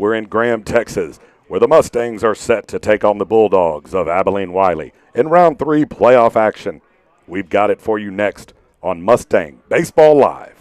We're in Graham, Texas, where the Mustangs are set to take on the Bulldogs of Abilene Wylie in Round 3 playoff action. We've got it for you next on Mustang Baseball Live.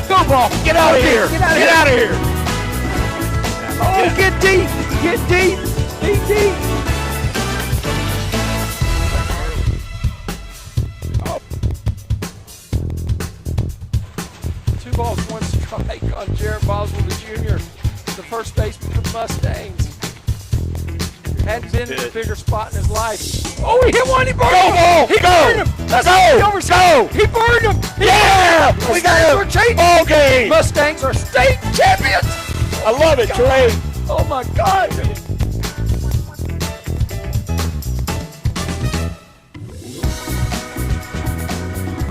Go ball! Get out of here! Get out of here! Oh, get deep! Get deep! Deep, deep! Oh. 2 balls, 1 strike on Jared Boswell, the junior, the first baseman for the Mustangs. Hadn't been in a bigger spot in his life. Oh, he hit one! He burned him! Ball! He burned him! Let's go! Go! He burned him! Yeah! We got a ball game! Mustangs are state champions! I love it, Trey! Oh my God!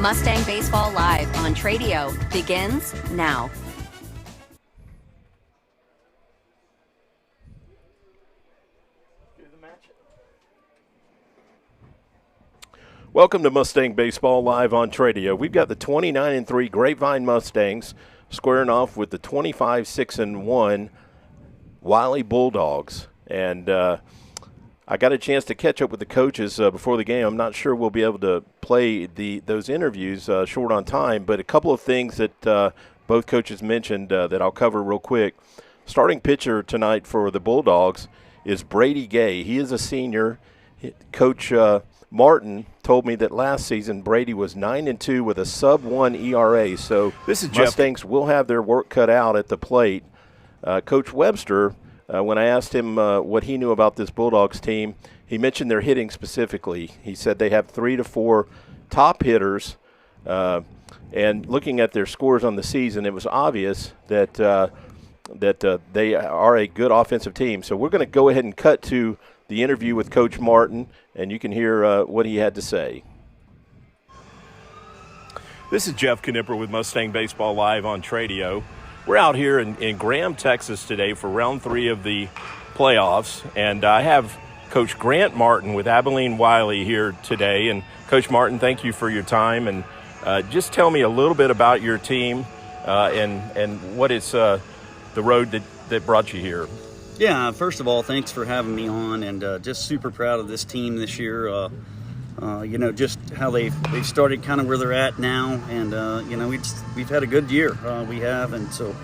Mustang Baseball Live on Tradio begins now. Welcome to Mustang Baseball Live on Tradio. We've got the 29-3 Grapevine Mustangs squaring off with the 25-6-1 Wylie Bulldogs. And I got a chance to catch up with the coaches before the game. I'm not sure we'll be able to play those interviews short on time, but a couple of things that both coaches mentioned that I'll cover real quick. Starting pitcher tonight for the Bulldogs is Brady Gay. He is a senior. Coach Martin told me that last season Brady was 9-2 with a sub-1 ERA. So this is Mustangs will have their work cut out at the plate. Coach Webster, when I asked him what he knew about this Bulldogs team, he mentioned their hitting specifically. He said they have 3 to 4 top hitters. And looking at their scores on the season, it was obvious that they are a good offensive team. So we're going to go ahead and cut to the interview with Coach Martin, and you can hear what he had to say. This is Jeff Knipper with Mustang Baseball Live on Tradio. We're out here in Graham, Texas today for round 3 of the playoffs, and I have Coach Grant Martin with Abilene Wylie here today. And Coach Martin, thank you for your time, and just tell me a little bit about your team and what is the road that brought you here. Yeah, first of all, thanks for having me on, and just super proud of this team this year. Just how they've started kind of where they're at now, and we've had a good year. We have, and so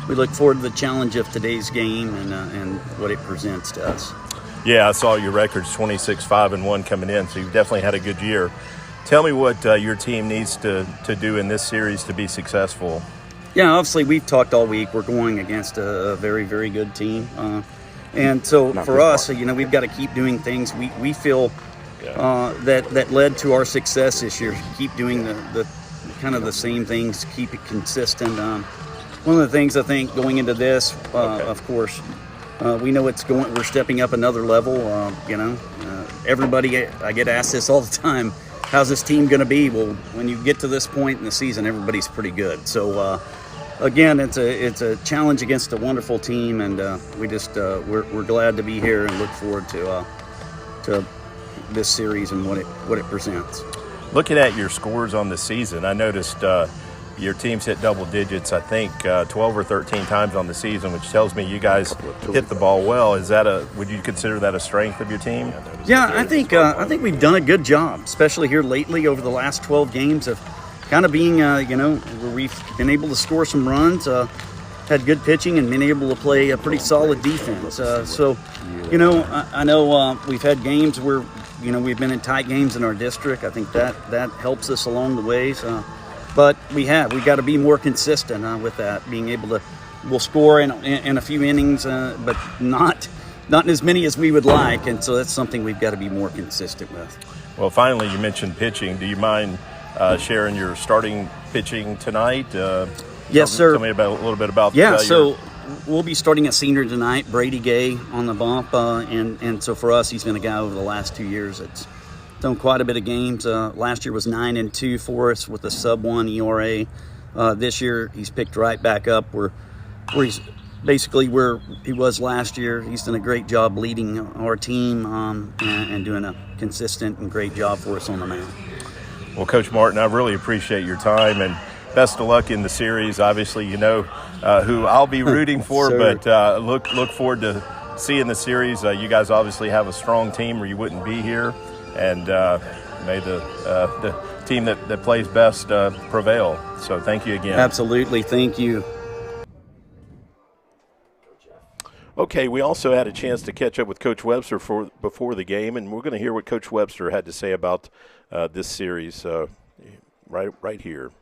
we look forward to the challenge of today's game and what it presents to us. Yeah, I saw your records 26-5-1 coming in, so you've definitely had a good year. Tell me what your team needs to do in this series to be successful. Yeah, obviously we've talked all week. We're going against a very, very good team. And so for us, we've got to keep doing things we feel that led to our success this year. Keep doing the kind of the same things, keep it consistent. One of the things I think going into this, of course, we know we're stepping up another level. Everybody, I get asked this all the time, how's this team going to be? Well, when you get to this point in the season, everybody's pretty good. So, again, it's a challenge against a wonderful team, and we're glad to be here and look forward to this series and what it presents. Looking at your scores on the season, I noticed your team's hit double digits, I think 12 or 13 times on the season, which tells me you guys hit the ball well. Would you consider that a strength of your team? Yeah, I think we've done a good job, especially here lately over the last 12 games of kind of being, where we've been able to score some runs, had good pitching, and been able to play a pretty solid defense. I know we've had games where, we've been in tight games in our district. I think that helps us along the ways. but we got to be more consistent with that, being able to. We'll score in a few innings, but not as many as we would like, and so that's something we've got to be more consistent with. Well, finally, you mentioned pitching. Do you mind sharing your starting pitching tonight? Yes, sir. Tell me a little bit about so we'll be starting a senior tonight, Brady Gay on the bump, and so for us, he's been a guy over the last 2 years that's done quite a bit of games. Last year was 9-2 for us with a sub-1 ERA. This year, he's picked right back up where he's basically where he was last year. He's done a great job leading our team and doing a consistent and great job for us on the mound. Well, Coach Martin, I really appreciate your time, and best of luck in the series. Obviously, you know who I'll be rooting for, but look forward to seeing the series. You guys obviously have a strong team, or you wouldn't be here, and may the team that plays best prevail. So thank you again. Absolutely. Thank you. Okay, we also had a chance to catch up with Coach Webster before the game, and we're going to hear what Coach Webster had to say about this series right here.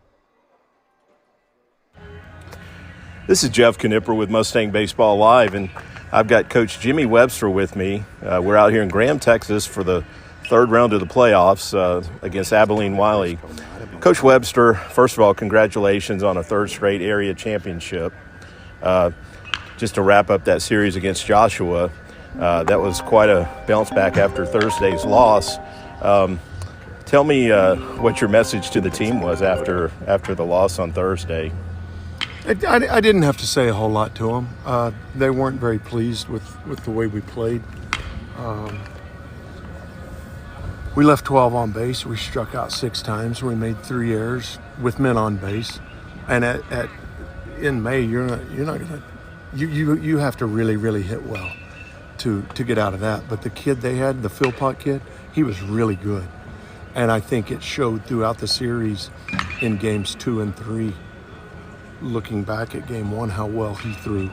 This is Jeff Knipper with Mustang Baseball Live, and I've got Coach Jimmy Webster with me. We're out here in Graham, Texas for the third round of the playoffs against Abilene Wylie. Coach Webster, first of all, congratulations on a third straight area championship. Just to wrap up that series against Joshua, that was quite a bounce back after Thursday's loss. Tell me what your message to the team was after the loss on Thursday. I didn't have to say a whole lot to them. They weren't very pleased with the way we played. We left 12 on base. We struck out 6 times. We made 3 errors with men on base. And in May, you're not going to. You have to really, really hit well to get out of that. But the kid they had, the Philpott kid, he was really good. And I think it showed throughout the series in games 2 and 3, looking back at game 1, how well he threw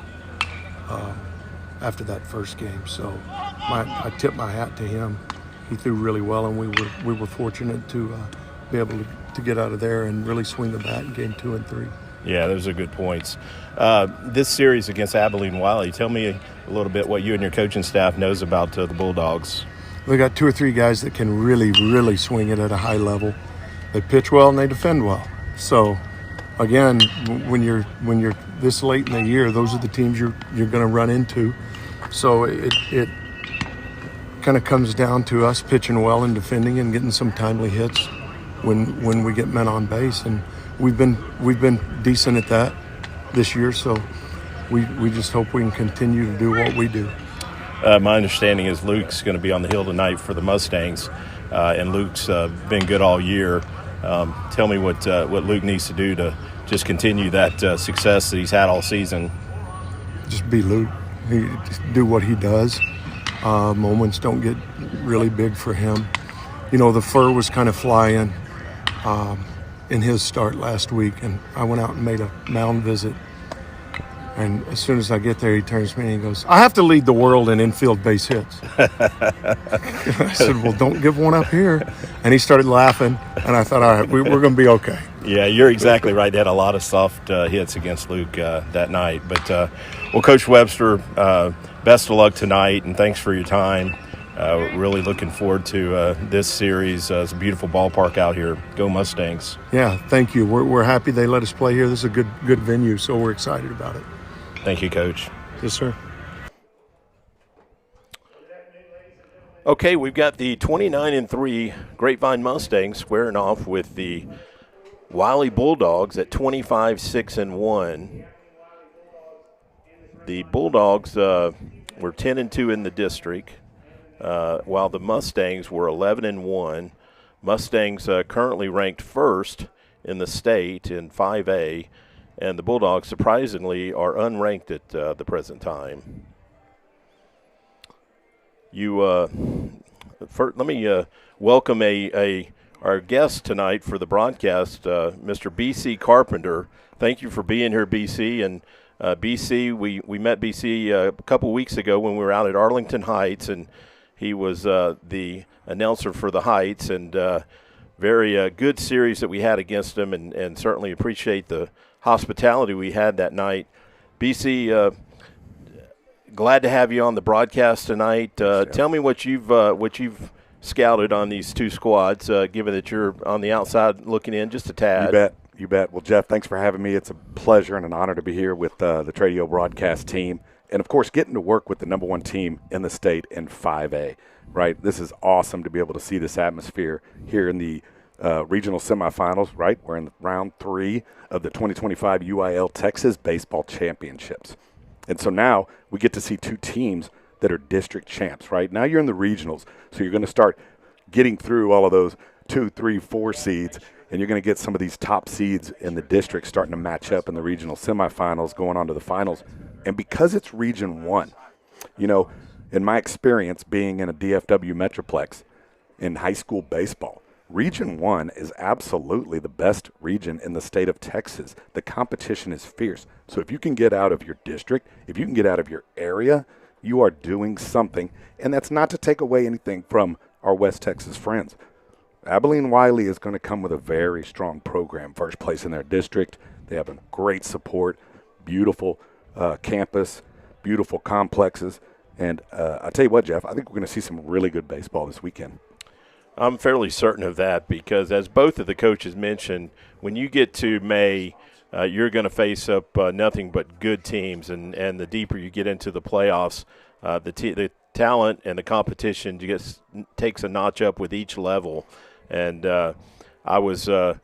after that first game. So I tip my hat to him. He threw really well, and we were fortunate to be able to get out of there and really swing the bat in game 2 and 3. Yeah, those are good points. This series against Abilene Wylie, tell me a little bit what you and your coaching staff knows about the Bulldogs. We got 2 or 3 guys that can really, really swing it at a high level. They pitch well and they defend well. So, again, when you're this late in the year, those are the teams you're going to run into. So it kind of comes down to us pitching well and defending and getting some timely hits when we get men on base, and we've been decent at that this year, so we just hope we can continue to do what we do. My understanding is Luke's going to be on the hill tonight for the Mustangs, and Luke's been good all year. Tell me what Luke needs to do to just continue that success that he's had all season. Just be Luke. Just do what he does. Moments don't get really big for him. You know, the fur was kind of flying in his start last week, and I went out and made a mound visit. And as soon as I get there, he turns to me and he goes, "I have to lead the world in infield base hits." I said, "Well, don't give one up here." And he started laughing, and I thought, all right, we're going to be okay. Yeah, you're exactly right. They had a lot of soft hits against Luke that night. But, well, Coach Webster, best of luck tonight, and thanks for your time. Really looking forward to this series. It's a beautiful ballpark out here. Go Mustangs. Yeah, thank you. We're happy they let us play here. This is a good venue, so we're excited about it. Thank you, Coach. Yes, sir. Okay, we've got the 29-3 Grapevine Mustangs squaring off with the Wylie Bulldogs at 25-6-1. The Bulldogs were 10-2 in the district, while the Mustangs were 11-1. Mustangs currently ranked first in the state in 5A, and the Bulldogs surprisingly are unranked at the present time. Let me welcome our guest tonight for the broadcast, Mr. B.C. Carpenter. Thank you for being here, B.C. And B.C., we met B.C. A couple weeks ago when we were out at Arlington Heights, and he was the announcer for the Heights. And very good series that we had against them, and certainly appreciate the hospitality we had that night. BC, glad to have you on the broadcast tonight. Tell me what you've scouted on these two squads, given that you're on the outside looking in just a tad. You bet. Well, Jeff, thanks for having me. It's a pleasure and an honor to be here with the Tradio broadcast team. And, of course, getting to work with the number one team in the state in 5A, right? This is awesome to be able to see this atmosphere here in the regional semifinals, right? We're in round 3 of the 2025 UIL Texas Baseball Championships. And so now we get to see two teams that are district champs, right? Now you're in the regionals, so you're going to start getting through all of those 2, 3, 4 seeds, and you're going to get some of these top seeds in the district starting to match up in the regional semifinals, going on to the finals. And because it's Region 1, you know, in my experience being in a DFW Metroplex in high school baseball, Region 1 is absolutely the best region in the state of Texas. The competition is fierce. So if you can get out of your district, if you can get out of your area, you are doing something. And that's not to take away anything from our West Texas friends. Abilene Wylie is going to come with a very strong program. First place in their district. They have a great support, beautiful campus, beautiful complexes. And I'll tell you what, Jeff, I think we're going to see some really good baseball this weekend. I'm fairly certain of that because, as both of the coaches mentioned, when you get to May, you're going to face up nothing but good teams. And the deeper you get into the playoffs, the talent and the competition just takes a notch up with each level. And I was as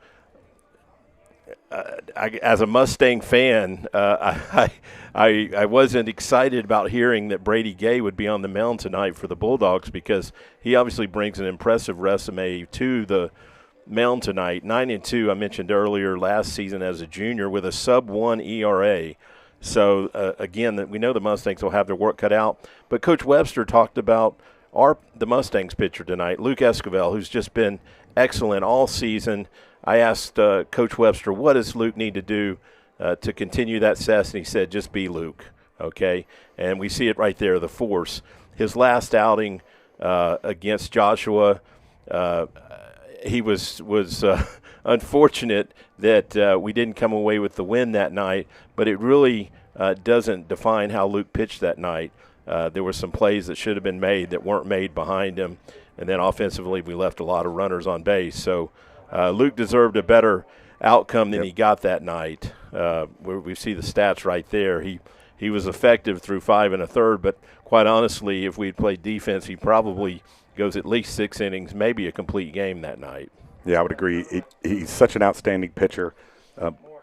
a Mustang fan, I wasn't excited about hearing that Brady Gay would be on the mound tonight for the Bulldogs because he obviously brings an impressive resume to the mound tonight. 9-2, I mentioned earlier, last season as a junior with a sub-1 ERA. So, again, we know the Mustangs will have their work cut out. But Coach Webster talked about the Mustangs pitcher tonight, Luke Esquivel, who's just been excellent all season. I asked Coach Webster, what does Luke need to do to continue that success? And he said, just be Luke, okay? And we see it right there, the force. His last outing against Joshua, he was unfortunate that we didn't come away with the win that night, but it really doesn't define how Luke pitched that night. There were some plays that should have been made that weren't made behind him, and then offensively we left a lot of runners on base. So Luke deserved a better outcome than he got that night. We see the stats right there. He was effective through 5 1/3, but quite honestly, if we'd played defense, he probably goes at least 6 innings, maybe a complete game that night. Yeah, I would agree. He's such an outstanding pitcher,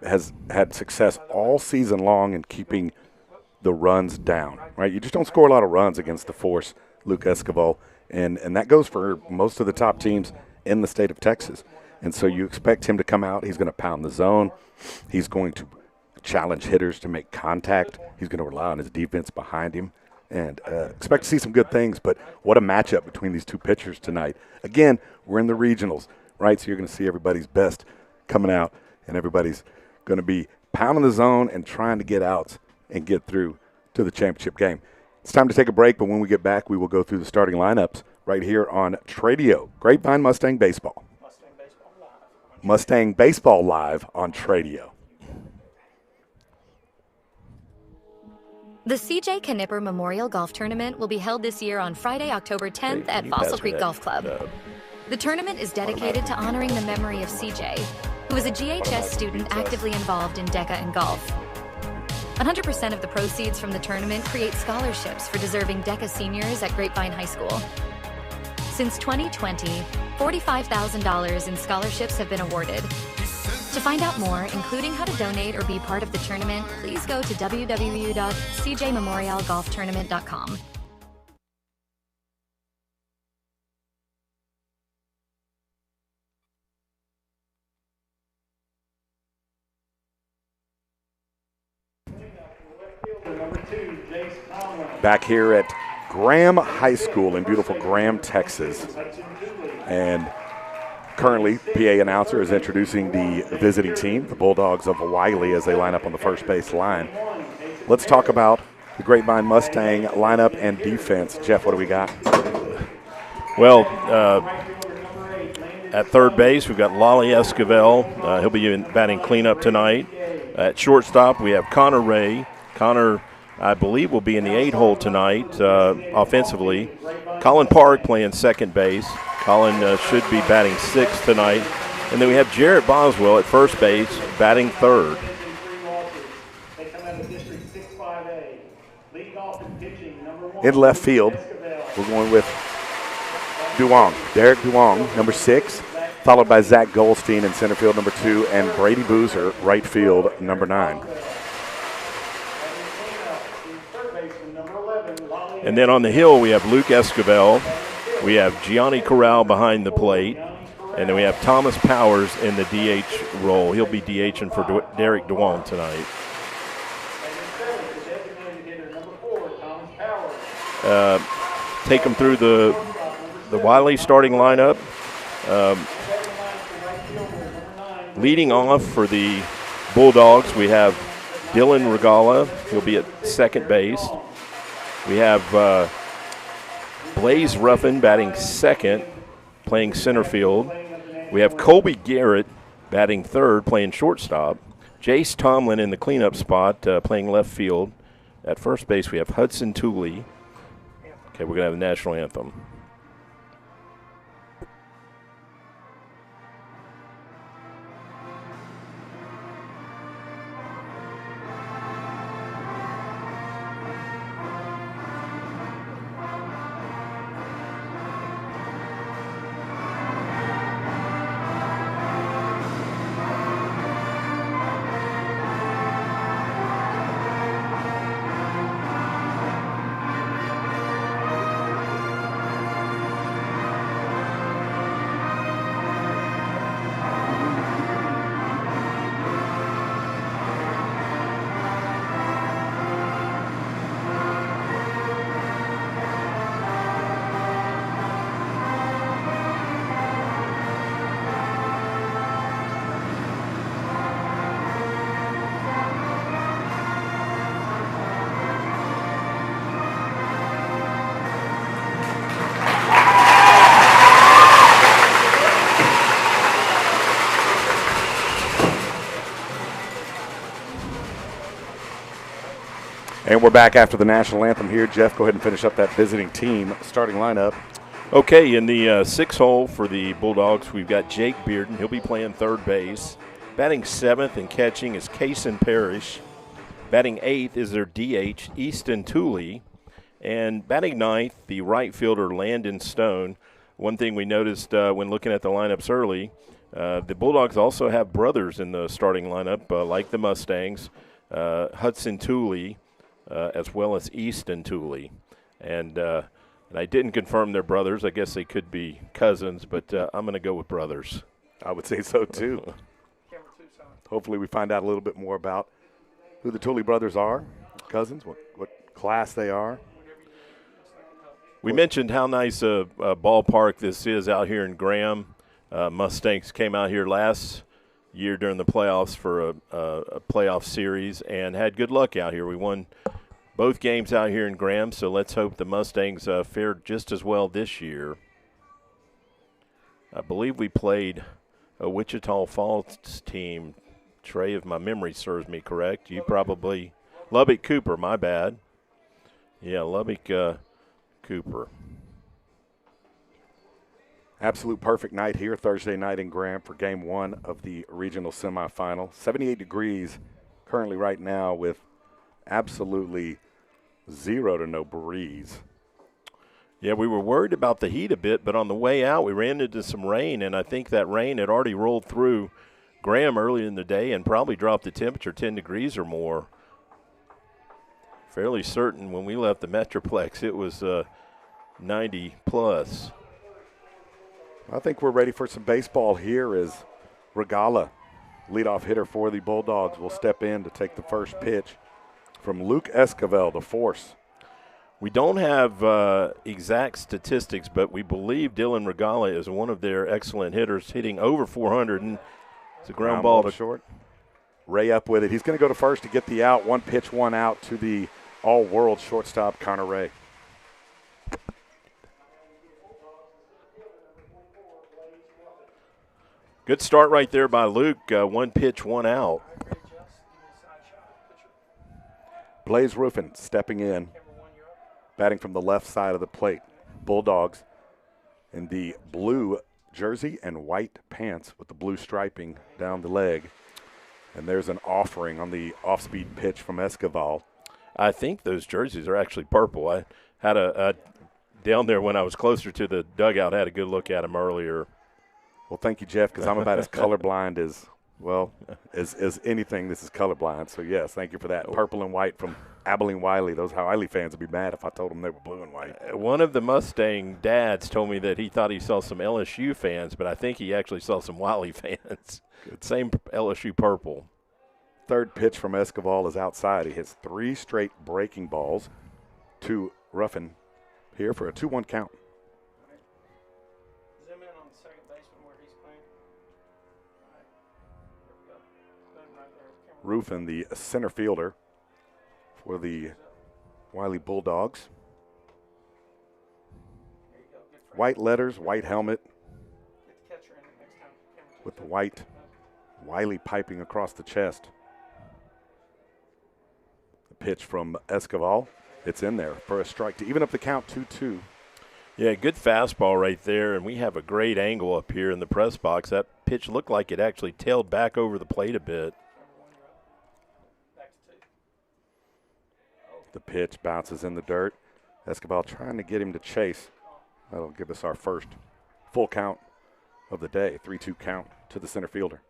has had success all season long in keeping the runs down, right? You just don't score a lot of runs against the force, Luke Esquivel, and that goes for most of the top teams in the state of Texas. And so you expect him to come out. He's going to pound the zone. He's going to challenge hitters to make contact. He's going to rely on his defense behind him. And expect to see some good things, but what a matchup between these two pitchers tonight. Again, we're in the regionals, right? So you're going to see everybody's best coming out, and everybody's going to be pounding the zone and trying to get outs and get through to the championship game. It's time to take a break, but when we get back, we will go through the starting lineups right here on Tradio, Grapevine Mustang Baseball. Mustang Baseball Live on Tradio. The C.J. Knipper Memorial Golf Tournament will be held this year on Friday, October 10th at Fossil Creek Golf Club. The tournament is dedicated to honoring the memory of C.J., who was a GHS student actively involved in DECA and golf. 100% of the proceeds from the tournament create scholarships for deserving DECA seniors at Grapevine High School. Since 2020, $45,000 in scholarships have been awarded. To find out more, including how to donate or be part of the tournament, please go to www.cjmemorialgolftournament.com. Back here at Graham High School in beautiful Graham, Texas. And currently, PA announcer is introducing the visiting team, the Bulldogs of Wylie, as they line up on the first base line. Let's talk about the Grapevine Mustang lineup and defense. Jeff, what do we got? Well, At third base, we've got Lolly Esquivel. He'll be batting cleanup tonight. At shortstop, we have Connor Ray. Connor, I believe, will be in the 8-hole tonight offensively. Colin Park playing second base. Colin should be batting sixth tonight. And then we have Jarrett Boswell at first base, batting third. In left field, we're going with Duong, Derek Duong, number 6, followed by Zach Goldstein in center field, number 2, and Brady Boozer, right field, number 9. And then on the hill, we have Luke Esquivel. We have Gianni Corral behind the plate. And then we have Thomas Powers in the DH role. He'll be DHing for Derek Duong tonight. Take them through the Wylie starting lineup. Leading off for the Bulldogs, we have Dylan Regala. He'll be at second base. We have Blaze Ruffin batting second, playing center field. We have Colby Garrett batting third, playing shortstop. Jace Tomlin in the cleanup spot, playing left field. At first base, we have Hudson Tooley. Okay, we're going to have the national anthem. And we're back after the national anthem here. Jeff, go ahead and finish up that visiting team starting lineup. Okay, in the 6-hole for the Bulldogs, we've got Jake Bearden. He'll be playing third base. Batting seventh and catching is Kaysen Parrish. Batting eighth is their DH, Easton Tooley. And batting ninth, the right fielder, Landon Stone. One thing we noticed when looking at the lineups early, the Bulldogs also have brothers in the starting lineup, like the Mustangs, Hudson Tooley, as well as Easton Tooley. And I didn't confirm they're brothers. I guess they could be cousins, but I'm going to go with brothers. I would say so, too. Hopefully we find out a little bit more about who the Tooley brothers are, cousins, what class they are. We mentioned how nice a ballpark this is out here in Graham. Mustangs came out here last year during the playoffs for a playoff series and had good luck out here. We won both games out here in Graham, so let's hope the Mustangs fared just as well this year. I believe we played a Wichita Falls team, Trey, if my memory serves me correct. You probably – Lubbock Cooper, my bad. Yeah, Lubbock Cooper. Absolute perfect night here Thursday night in Graham for game one of the regional semifinal. 78 degrees currently right now with absolutely 0 to no breeze. Yeah, we were worried about the heat a bit, but on the way out we ran into some rain, and I think that rain had already rolled through Graham early in the day and probably dropped the temperature 10 degrees or more. Fairly certain when we left the Metroplex it was 90 plus. I think we're ready for some baseball here as Regala, leadoff hitter for the Bulldogs, will step in to take the first pitch from Luke Esquivel, the force. We don't have exact statistics, but we believe Dylan Regala is one of their excellent hitters, hitting over 400. And it's a ground ball to short. Ray up with it. He's going to go to first to get the out. One pitch, one out to the all-world shortstop, Connor Ray. Good start right there by Luke. 1 pitch, 1 out. Blaze Ruffin stepping in, batting from the left side of the plate. Bulldogs in the blue jersey and white pants with the blue striping down the leg. And there's an offering on the off-speed pitch from Escoval. I think those jerseys are actually purple. I had a down there when I was closer to the dugout, had a good look at them earlier. Well, thank you, Jeff, because I'm about as colorblind as anything. This is colorblind. So, yes, thank you for that. Purple and white from Abilene Wylie. Those Wylie fans would be mad if I told them they were blue and white. One of the Mustang dads told me that he thought he saw some LSU fans, but I think he actually saw some Wylie fans. Same LSU purple. Third pitch from Escoval is outside. He hits 3 straight breaking balls to Ruffin here for a 2-1 count. Zoom in on the second baseman where he's playing. Ruffin, the center fielder for the Wylie Bulldogs. White letters, white helmet, with the white Wylie piping across the chest. The pitch from Escoval. It's in there for a strike to even up the count 2-2. Yeah, good fastball right there, and we have a great angle up here in the press box. That pitch looked like it actually tailed back over the plate a bit. The pitch bounces in the dirt. Escoval trying to get him to chase. That'll give us our first full count of the day, 3-2 count to the center fielder.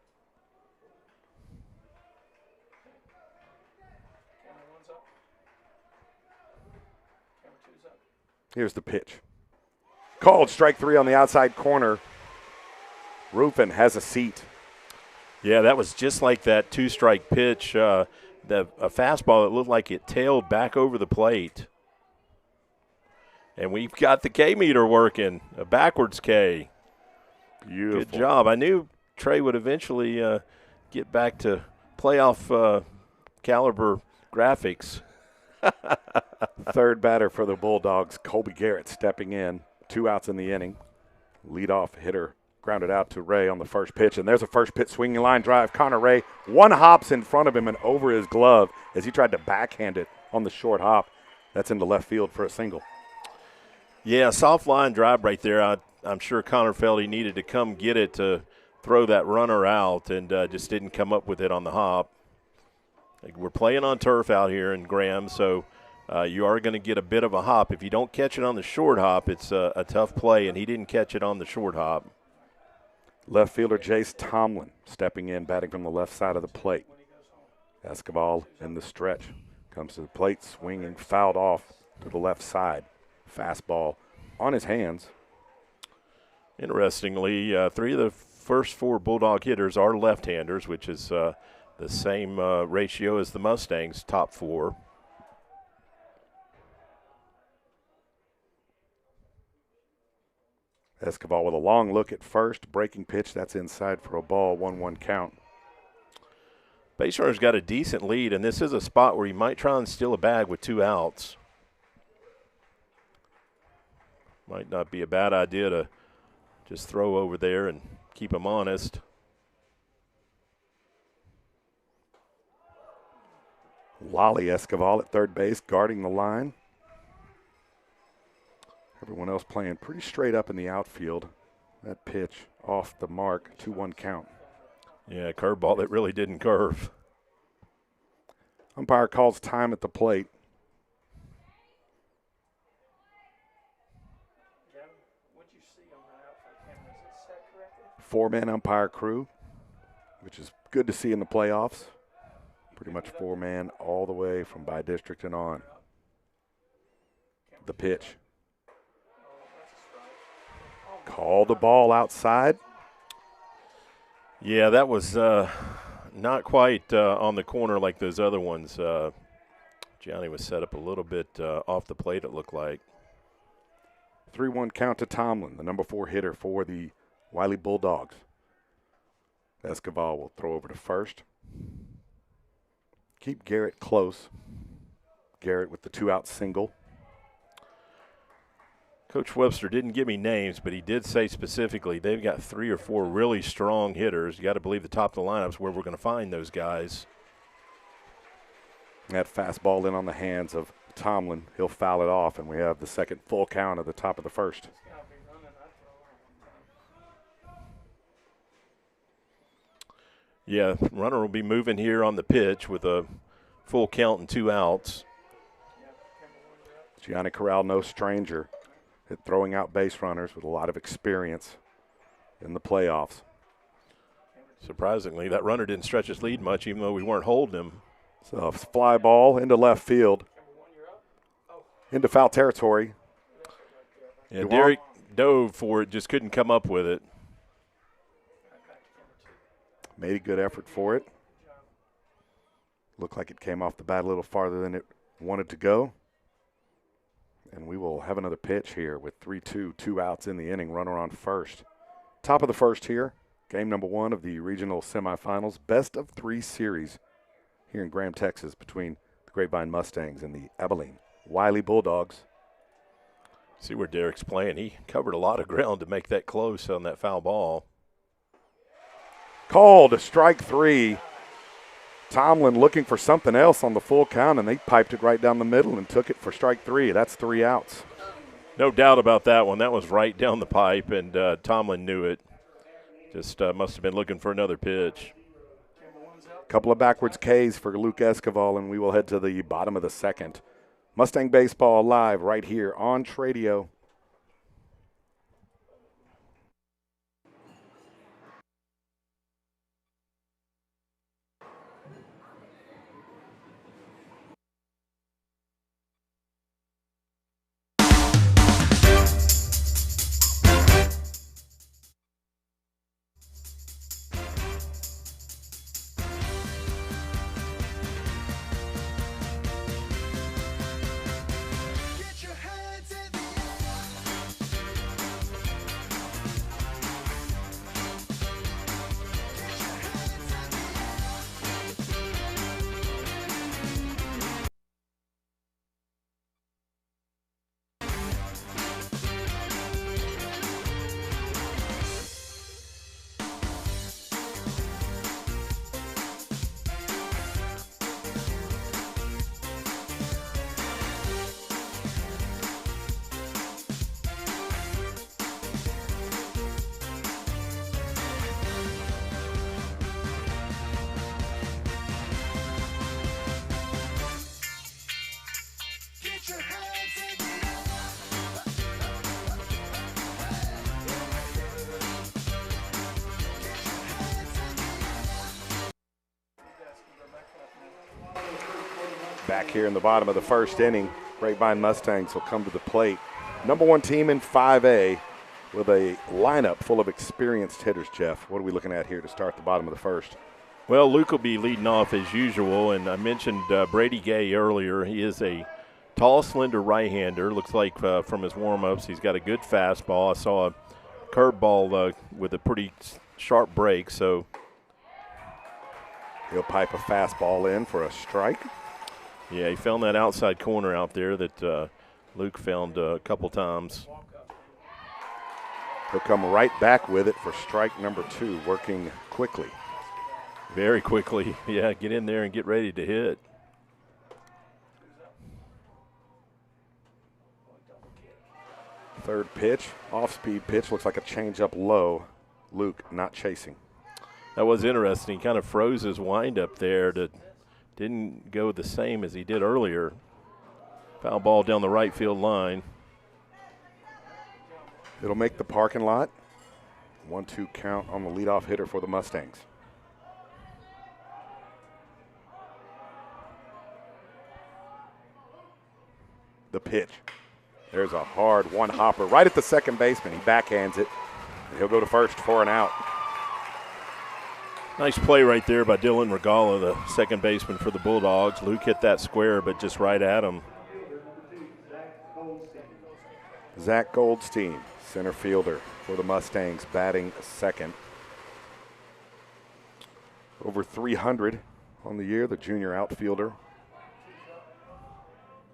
Here's the pitch. Called strike 3 on the outside corner. Ruffin has a seat. Yeah, that was just like that 2-strike pitch. A fastball that looked like it tailed back over the plate. And we've got the K meter working, a backwards K. Beautiful. Good job. I knew Trey would eventually get back to playoff caliber graphics. Third batter for the Bulldogs, Colby Garrett stepping in. 2 outs in the inning. Leadoff hitter grounded out to Ray on the first pitch, and there's a first pitch swinging line drive. Connor Ray, 1 hops in front of him and over his glove as he tried to backhand it on the short hop. That's into left field for a single. Yeah, soft line drive right there. I'm sure Connor felt he needed to come get it to throw that runner out and just didn't come up with it on the hop. We're playing on turf out here in Graham, so you are going to get a bit of a hop. If you don't catch it on the short hop, it's a tough play, and he didn't catch it on the short hop. Left fielder Jace Tomlin stepping in, batting from the left side of the plate. Escoval in the stretch. Comes to the plate, swinging, fouled off to the left side. Fastball on his hands. Interestingly, 3 of the first 4 Bulldog hitters are left-handers, which is the same ratio as the Mustangs' top 4. Escoval with a long look at first. Breaking pitch, that's inside for a ball, 1-1 count. Base runner's got a decent lead, and this is a spot where he might try and steal a bag with 2 outs. Might not be a bad idea to just throw over there and keep him honest. Lolly Escoval at third base, guarding the line. Everyone else playing pretty straight up in the outfield. That pitch off the mark, 2-1 count. Yeah, curveball that really didn't curve. Umpire calls time at the plate. What'd you see on that outfield camera? Is it set correctly? 4-man umpire crew, which is good to see in the playoffs. Pretty much 4-man all the way from by district and on. The pitch. Called the ball outside. Yeah, that was not quite on the corner like those other ones. Gianni was set up a little bit off the plate, it looked like. 3-1 count to Tomlin, the number 4 hitter for the Wylie Bulldogs. Escoval will throw over to first. Keep Garrett close. Garrett with the 2-out single. Coach Webster didn't give me names, but he did say specifically they've got 3 or 4 really strong hitters. You got to believe the top of the lineup is where we're going to find those guys. That fastball in on the hands of Tomlin. He'll foul it off, and we have the second full count at the top of the first. Yeah, runner will be moving here on the pitch with a full count and 2 outs. Gianni Corral, no stranger at throwing out base runners with a lot of experience in the playoffs. Surprisingly, that runner didn't stretch his lead much, even though we weren't holding him. So a fly ball into left field, into foul territory. Yeah, Derek dove for it, just couldn't come up with it. Made a good effort for it. Looked like it came off the bat a little farther than it wanted to go. And we will have another pitch here with 3-2, 2 outs in the inning, runner on first. Top of the first here, game number 1 of the regional semifinals, best of 3 series here in Graham, Texas, between the Grapevine Mustangs and the Abilene Wylie Bulldogs. See where Derek's playing. He covered a lot of ground to make that close on that foul ball. Called strike 3. Tomlin looking for something else on the full count, and they piped it right down the middle and took it for strike 3. That's 3 outs. No doubt about that one. That was right down the pipe, and Tomlin knew it. Just must have been looking for another pitch. Couple of backwards Ks for Luke Escoval, and we will head to the bottom of the second. Mustang Baseball live right here on Tradio. Back here in the bottom of the first inning, Grapevine Mustangs will come to the plate. Number 1 team in 5A with a lineup full of experienced hitters, Jeff. What are we looking at here to start the bottom of the first? Well, Luke will be leading off as usual, and I mentioned Brady Gay earlier. He is a tall, slender right-hander. Looks like from his warm-ups he's got a good fastball. I saw a curveball with a pretty sharp break, so he'll pipe a fastball in for a strike. Yeah, he found that outside corner out there that Luke found a couple times. He'll come right back with it for strike number 2, working quickly. Very quickly. Yeah, get in there and get ready to hit. Third pitch, off-speed pitch, looks like a changeup low. Luke not chasing. That was interesting. He kind of froze his windup there. Didn't go the same as he did earlier. Foul ball down the right field line. It'll make the parking lot. 1-2 count on the leadoff hitter for the Mustangs. The pitch. There's a hard one-hopper right at the second baseman. He backhands it, and he'll go to first for an out. Nice play right there by Dylan Regala, the second baseman for the Bulldogs. Luke hit that square, but just right at him. Zach Goldstein, center fielder for the Mustangs, batting second. Over 300 on the year, the junior outfielder.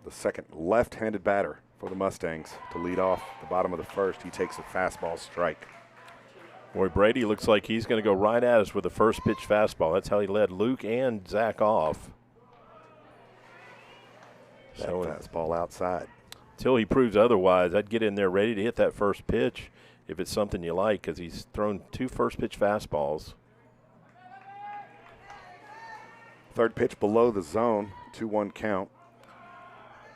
The second left-handed batter for the Mustangs to lead off the bottom of the first. He takes a fastball strike. Boy, Brady looks like he's going to go right at us with the first pitch fastball. That's how he led Luke and Zach off. That fastball outside. Until he proves otherwise, I'd get in there ready to hit that first pitch if it's something you like, because he's thrown 2 first pitch fastballs. Third pitch below the zone, 2-1 count.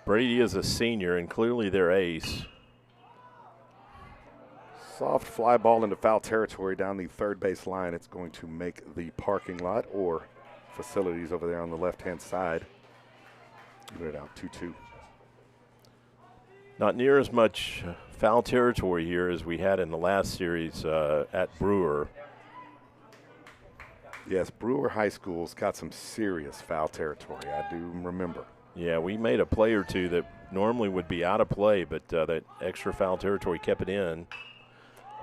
Brady is a senior and clearly their ace. Soft fly ball into foul territory down the third base line. It's going to make the parking lot or facilities over there on the left-hand side. Put it out 2-2. Not near as much foul territory here as we had in the last series at Brewer. Yes, Brewer High School's got some serious foul territory. I do remember. Yeah, we made a play or two that normally would be out of play, but that extra foul territory kept it in.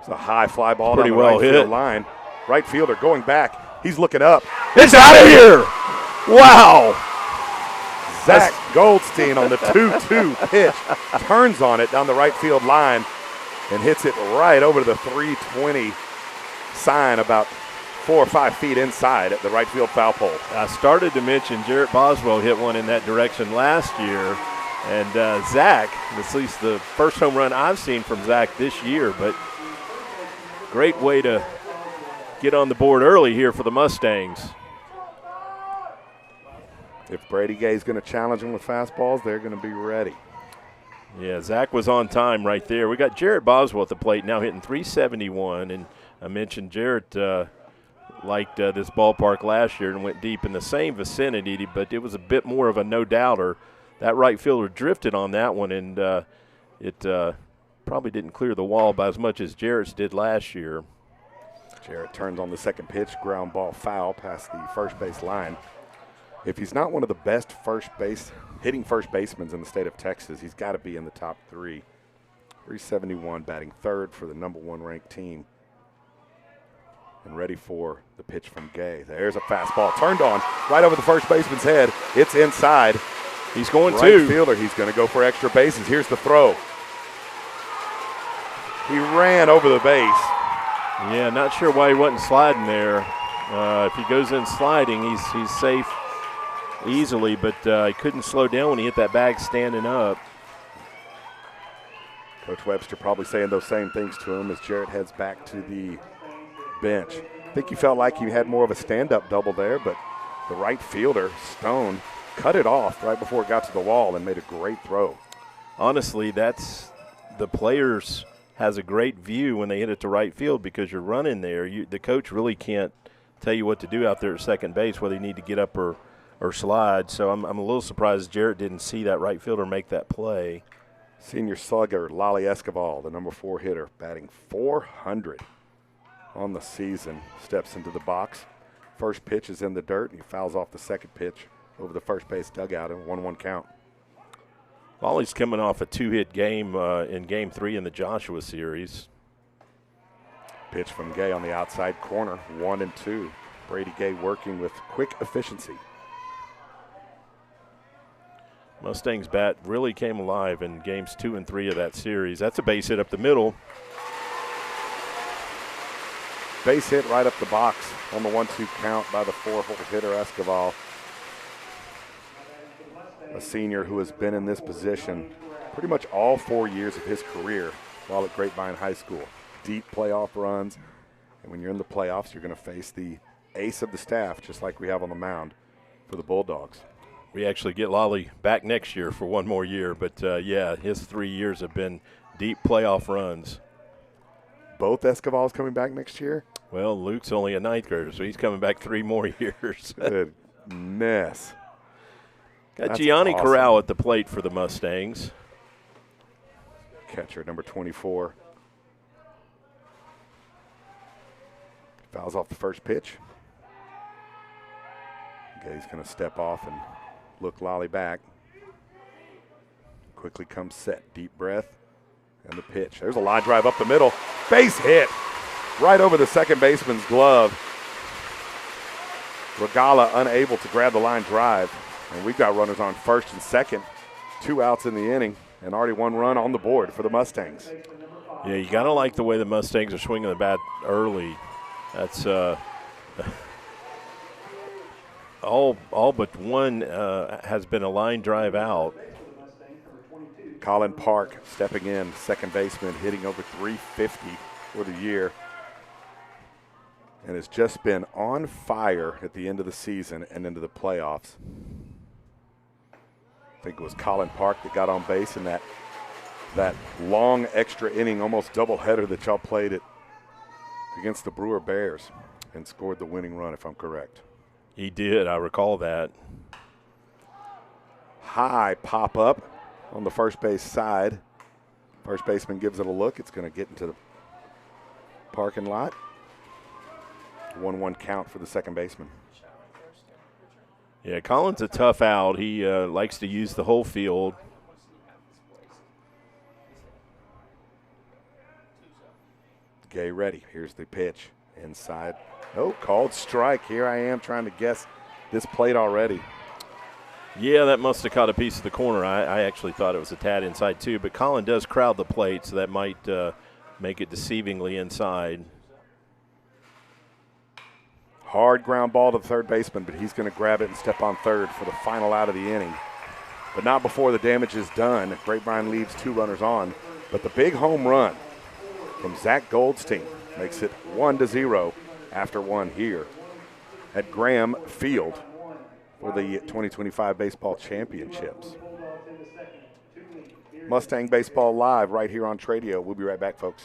It's a high fly ball pretty down the well right hit. field line. Right fielder going back. He's looking up. It's out of here! Wow! Zach Goldstein on the 2-2 pitch. Turns on it down the right field line and hits it right over to the 320 sign about 4 or 5 feet inside at the right field foul pole. I started to mention Jarrett Boswell hit one in that direction last year. And Zach, at least the first home run I've seen from Zach this year, but great way to get on the board early here for the Mustangs. If Brady Gay's going to challenge him with fastballs, they're going to be ready. Yeah, Zach was on time right there. We got Jarrett Boswell at the plate now hitting .371, and I mentioned Jarrett liked this ballpark last year and went deep in the same vicinity, but it was a bit more of a no-doubter. That right fielder drifted on that one, and it probably didn't clear the wall by as much as Jarrett's did last year. Jarrett turns on the second pitch, ground ball foul past the first base line. If he's not one of the best hitting first basemen in the state of Texas, he's got to be in the top 3. 371, batting third for the #1 ranked team. And ready for the pitch from Gay. There's a fastball turned on right over the first baseman's head. It's inside. He's going right fielder. He's going to go for extra bases. Here's the throw. He ran over the base. Yeah, not sure why he wasn't sliding there. If he goes in sliding, he's safe easily, but he couldn't slow down when he hit that bag standing up. Coach Webster probably saying those same things to him as Jarrett heads back to the bench. I think he felt like he had more of a stand-up double there, but the right fielder, Stone, cut it off right before it got to the wall and made a great throw. Honestly, that's the players has a great view when they hit it to right field because you're running there. The coach really can't tell you what to do out there at second base, whether you need to get up or slide. So I'm a little surprised Jarrett didn't see that right fielder make that play. Senior slugger Lolly Escoval, the #4 hitter, batting .400 on the season, steps into the box. First pitch is in the dirt, and he fouls off the second pitch over the first base dugout in 1-1 count. Lolly's coming off a 2-hit game in Game 3 in the Joshua series. Pitch from Gay on the outside corner, 1-2. Brady Gay working with quick efficiency. Mustangs bat really came alive in games 2 and 3 of that series. That's a base hit up the middle. Base hit right up the box on the 1-2 count by the 4-hole hitter Escoval. A senior who has been in this position pretty much all 4 years of his career while at Grapevine High School. Deep playoff runs, and when you're in the playoffs, you're going to face the ace of the staff, just like we have on the mound for the Bulldogs. We actually get Lolly back next year for 1 more year, but yeah, his 3 years have been deep playoff runs. Both Escovals coming back next year? Well, Luke's only a 9th grader, so he's coming back 3 more years. Goodness. Got Gianni awesome. Corral at the plate for the Mustangs. Catcher, number 24. Fouls off the first pitch. Gay's going to step off and look Lolly back. Quickly comes set, deep breath, and the pitch. There's a line drive up the middle. Base hit right over the second baseman's glove. Regala unable to grab the line drive. And we've got runners on first and second. 2 outs in the inning. and already one run on the board for the Mustangs. Yeah, you got to like the way the Mustangs are swinging the bat early. That's all but one has been a line drive out. Colin Park stepping in, second baseman, hitting over 350 for the year, and has just been on fire at the end of the season and into the playoffs. I think it was Colin Park that got on base in that long extra inning, almost doubleheader that y'all played against the Brewer Bears and scored the winning run, if I'm correct. He did. I recall that. High pop up on the first base side. First baseman gives it a look. It's going to get into the parking lot. 1-1 count for the second baseman. Yeah, Colin's a tough out. He likes to use the whole field. Gay ready. Here's the pitch. Inside. Oh, called strike. Here I am trying to guess this plate already. Yeah, that must have caught a piece of the corner. I actually thought it was a tad inside too, but Colin does crowd the plate, so that might make it deceivingly inside. Hard ground ball to the third baseman, but he's going to grab it and step on third for the final out of the inning. But not before the damage is done. Grapevine leaves 2 runners on, but the big home run from Zach Goldstein makes it 1-0 after 1 here at Graham Field for the 2025 Baseball Championships. Mustang Baseball Live right here on Tradio. We'll be right back, folks.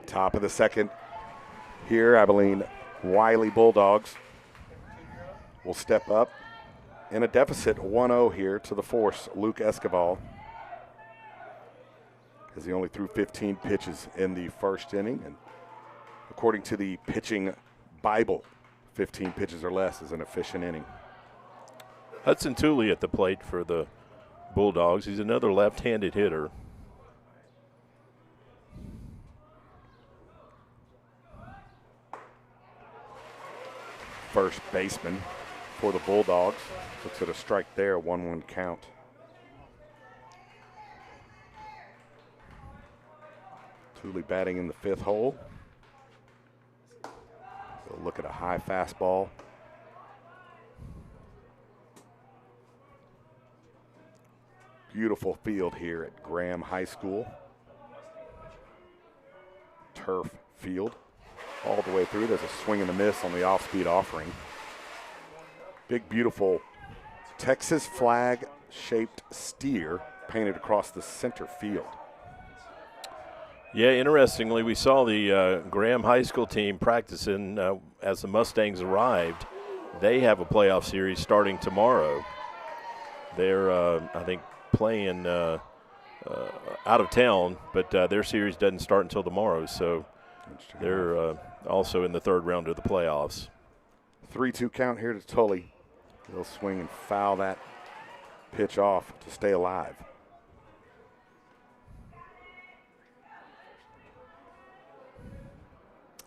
Top of the second here, Abilene Wylie Bulldogs will step up in a deficit 1-0 here to the force, Luke Escobar, as he only threw 15 pitches in the first inning. And according to the pitching Bible, 15 pitches or less is an efficient inning. Hudson Tooley at the plate for the Bulldogs. He's another left-handed hitter. First baseman for the Bulldogs. Looks at a strike there, 1-1 count. Tooley batting in the 5th hole. We'll look at a high fastball. Beautiful field here at Graham High School. Turf field. All the way through. There's a swing and a miss on the off-speed offering. Big, beautiful Texas flag-shaped steer painted across the center field. Yeah, interestingly, we saw the Graham High School team practicing as the Mustangs arrived. They have a playoff series starting tomorrow. They're, I think, playing out of town, but their series doesn't start until tomorrow, so they're also in the 3rd round of the playoffs. 3-2 count here to Tully. He'll swing and foul that pitch off to stay alive.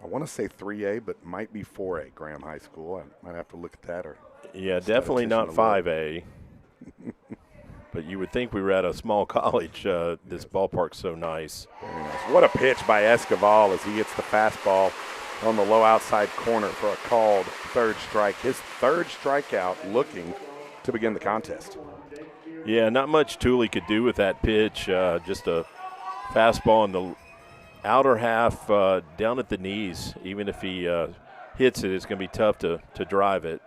I want to say 3A, but might be 4A, Graham High School. I might have to look at that. Yeah, definitely not 5A. But you would think we were at a small college. This ballpark's so nice. Very nice. What a pitch by Escobar as he hits the fastball on the low outside corner for a called third strike. His third strikeout looking to begin the contest. Yeah, not much Tooley could do with that pitch. Just a fastball in the outer half down at the knees. Even if he hits it, it's going to be tough to drive it.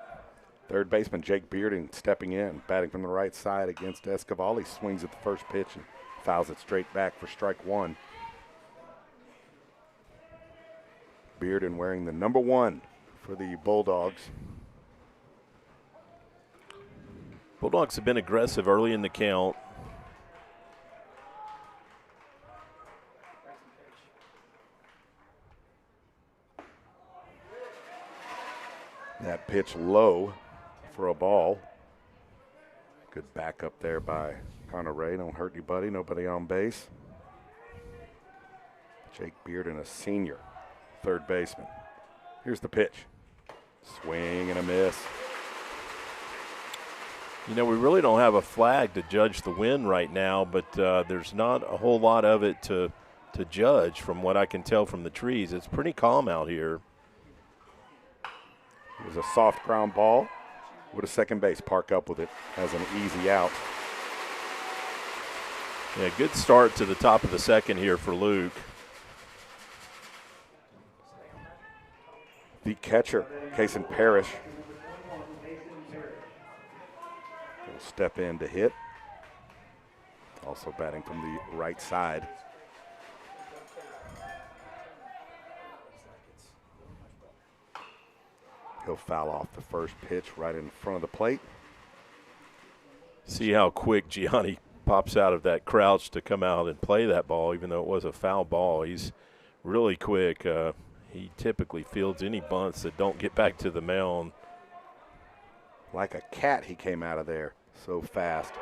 Third baseman Jake Bearden stepping in, batting from the right side against Escavali. Swings at the first pitch and fouls it straight back for strike one. Bearden wearing the number 1 for the Bulldogs. Bulldogs have been aggressive early in the count. That pitch low for a ball. Good backup there by Connor Ray. Don't hurt you, buddy. Nobody on base. Jake Bearden, a senior third baseman. Here's the pitch. Swing and a miss. You know, we really don't have a flag to judge the wind right now, but there's not a whole lot of it to judge from what I can tell from the trees. It's pretty calm out here. It was a soft ground ball. Would a second base park up with it as an easy out. Yeah, good start to the top of the second here for Luke. The catcher, Kason Parrish, will step in to hit. Also batting from the right side. He'll foul off the first pitch right in front of the plate. See how quick Gianni pops out of that crouch to come out and play that ball, even though it was a foul ball. He's really quick. He typically fields any bunts that don't get back to the mound. Like a cat, he came out of there so fast.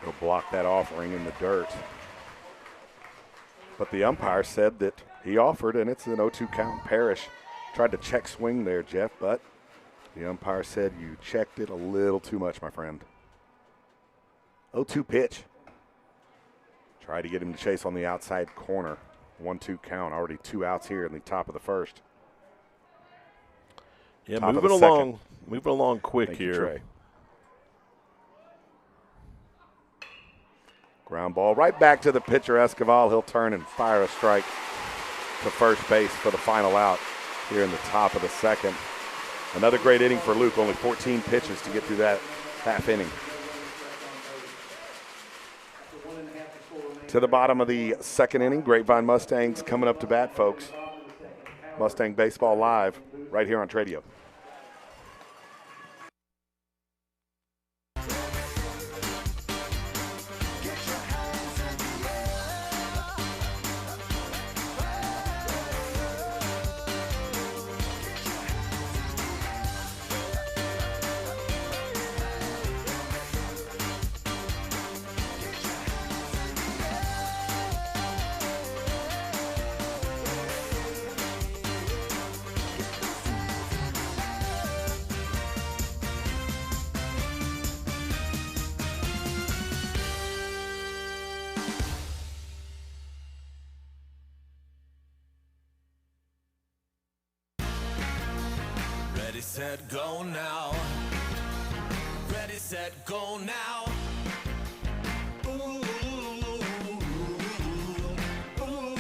He'll block that offering in the dirt. But the umpire said that he offered, and it's an 0-2 count. Parrish tried to check swing there, Jeff, but the umpire said you checked it a little too much, my friend. 0-2 pitch. Tried to get him to chase on the outside corner. 1-2 count, already 2 outs here in the top of the first. Yeah, moving along quick here. Trey. Ground ball right back to the pitcher, Escoval. He'll turn and fire a strike to first base for the final out here in the top of the second. Another great inning for Luke, only 14 pitches to get through that half inning. To the bottom of the second inning, Grapevine Mustangs coming up to bat, folks. Mustang Baseball Live right here on Tradio. Set, go now. Ready, set, go now. Ooh, ooh, ooh.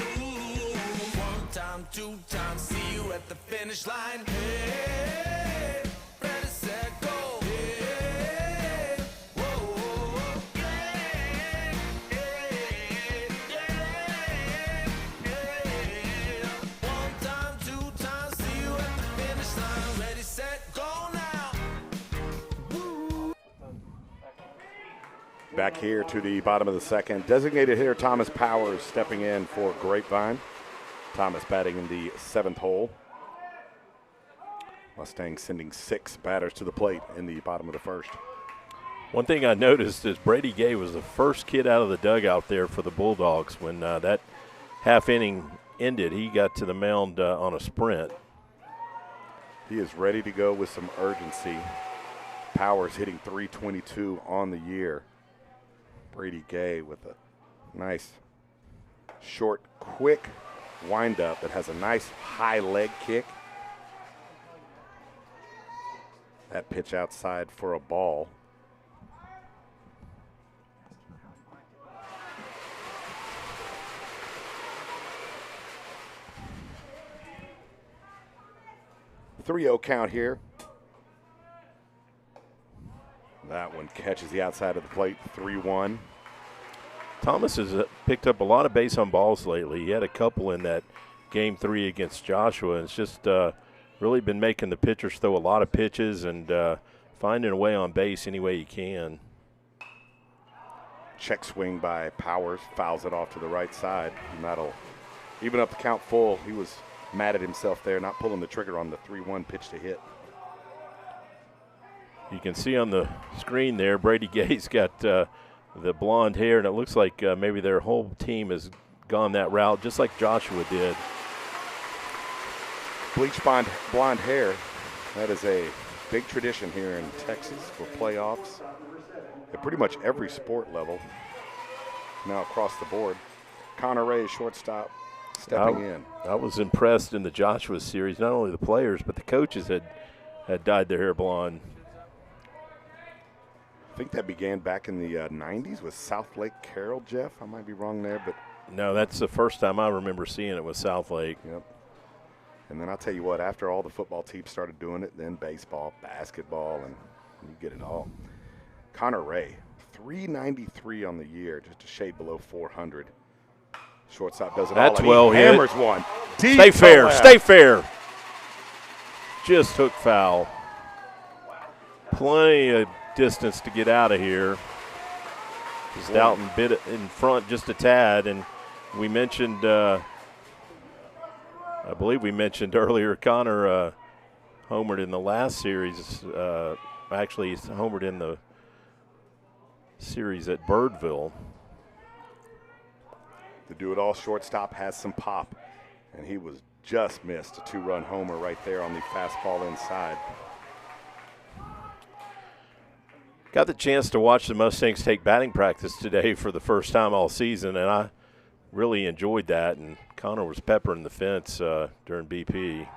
1 time, 2 times, see you at the finish line. Hey, ready, set, go. Hey, whoa, yeah, yeah. 1 time, 2 times, see you at the finish line. Ready, set, go now. Back here to the bottom of the second, designated hitter Thomas Powers stepping in for Grapevine. Thomas batting in the 7th hole. Mustangs sending 6 batters to the plate in the bottom of the first. One thing I noticed is Brady Gay was the first kid out of the dugout there for the Bulldogs. When that half inning ended, he got to the mound on a sprint. He is ready to go with some urgency. Powers hitting .322 on the year. Brady Gay with a nice, short, quick windup that has a nice high leg kick. That pitch outside for a ball. Three-0 count here. That one catches the outside of the plate, 3-1. Thomas has picked up a lot of base on balls lately. He had a couple in that Game 3 against Joshua. And it's just really been making the pitchers throw a lot of pitches and finding a way on base any way he can. Check swing by Powers, fouls it off to the right side. And that'll even up the count full. He was mad at himself there, not pulling the trigger on the 3-1 pitch to hit. You can see on the screen there, Brady Gay's got the blonde hair, and it looks like maybe their whole team has gone that route, just like Joshua did. Bleach blonde hair, that is a big tradition here in Texas for playoffs at pretty much every sport level. Now across the board. Connor Ray, shortstop, stepping in. I was impressed in the Joshua series, not only the players, but the coaches had dyed their hair blonde. I think that began back in the 90s with South Lake Carroll, Jeff. I might be wrong there, but. No, that's the first time I remember seeing it with South Lake. Yep. And then I'll tell you what, after all the football teams started doing it, then baseball, basketball, and you get it all. Connor Ray, 393 on the year, just a shade below 400. Shortstop does it all. That's well hit. Hammers one. Stay fair, stay fair. Just hook foul. Plenty of distance to get out of here. Stoughton bit it in front just a tad, and we mentioned, I believe we mentioned earlier, Connor homered in the last series. Actually, he's homered in the series at Birdville. The do-it-all shortstop has some pop, and he was just missed a two-run homer right there on the fastball inside. Got the chance to watch the Mustangs take batting practice today for the first time all season, and I really enjoyed that. And Connor was peppering the fence during BP.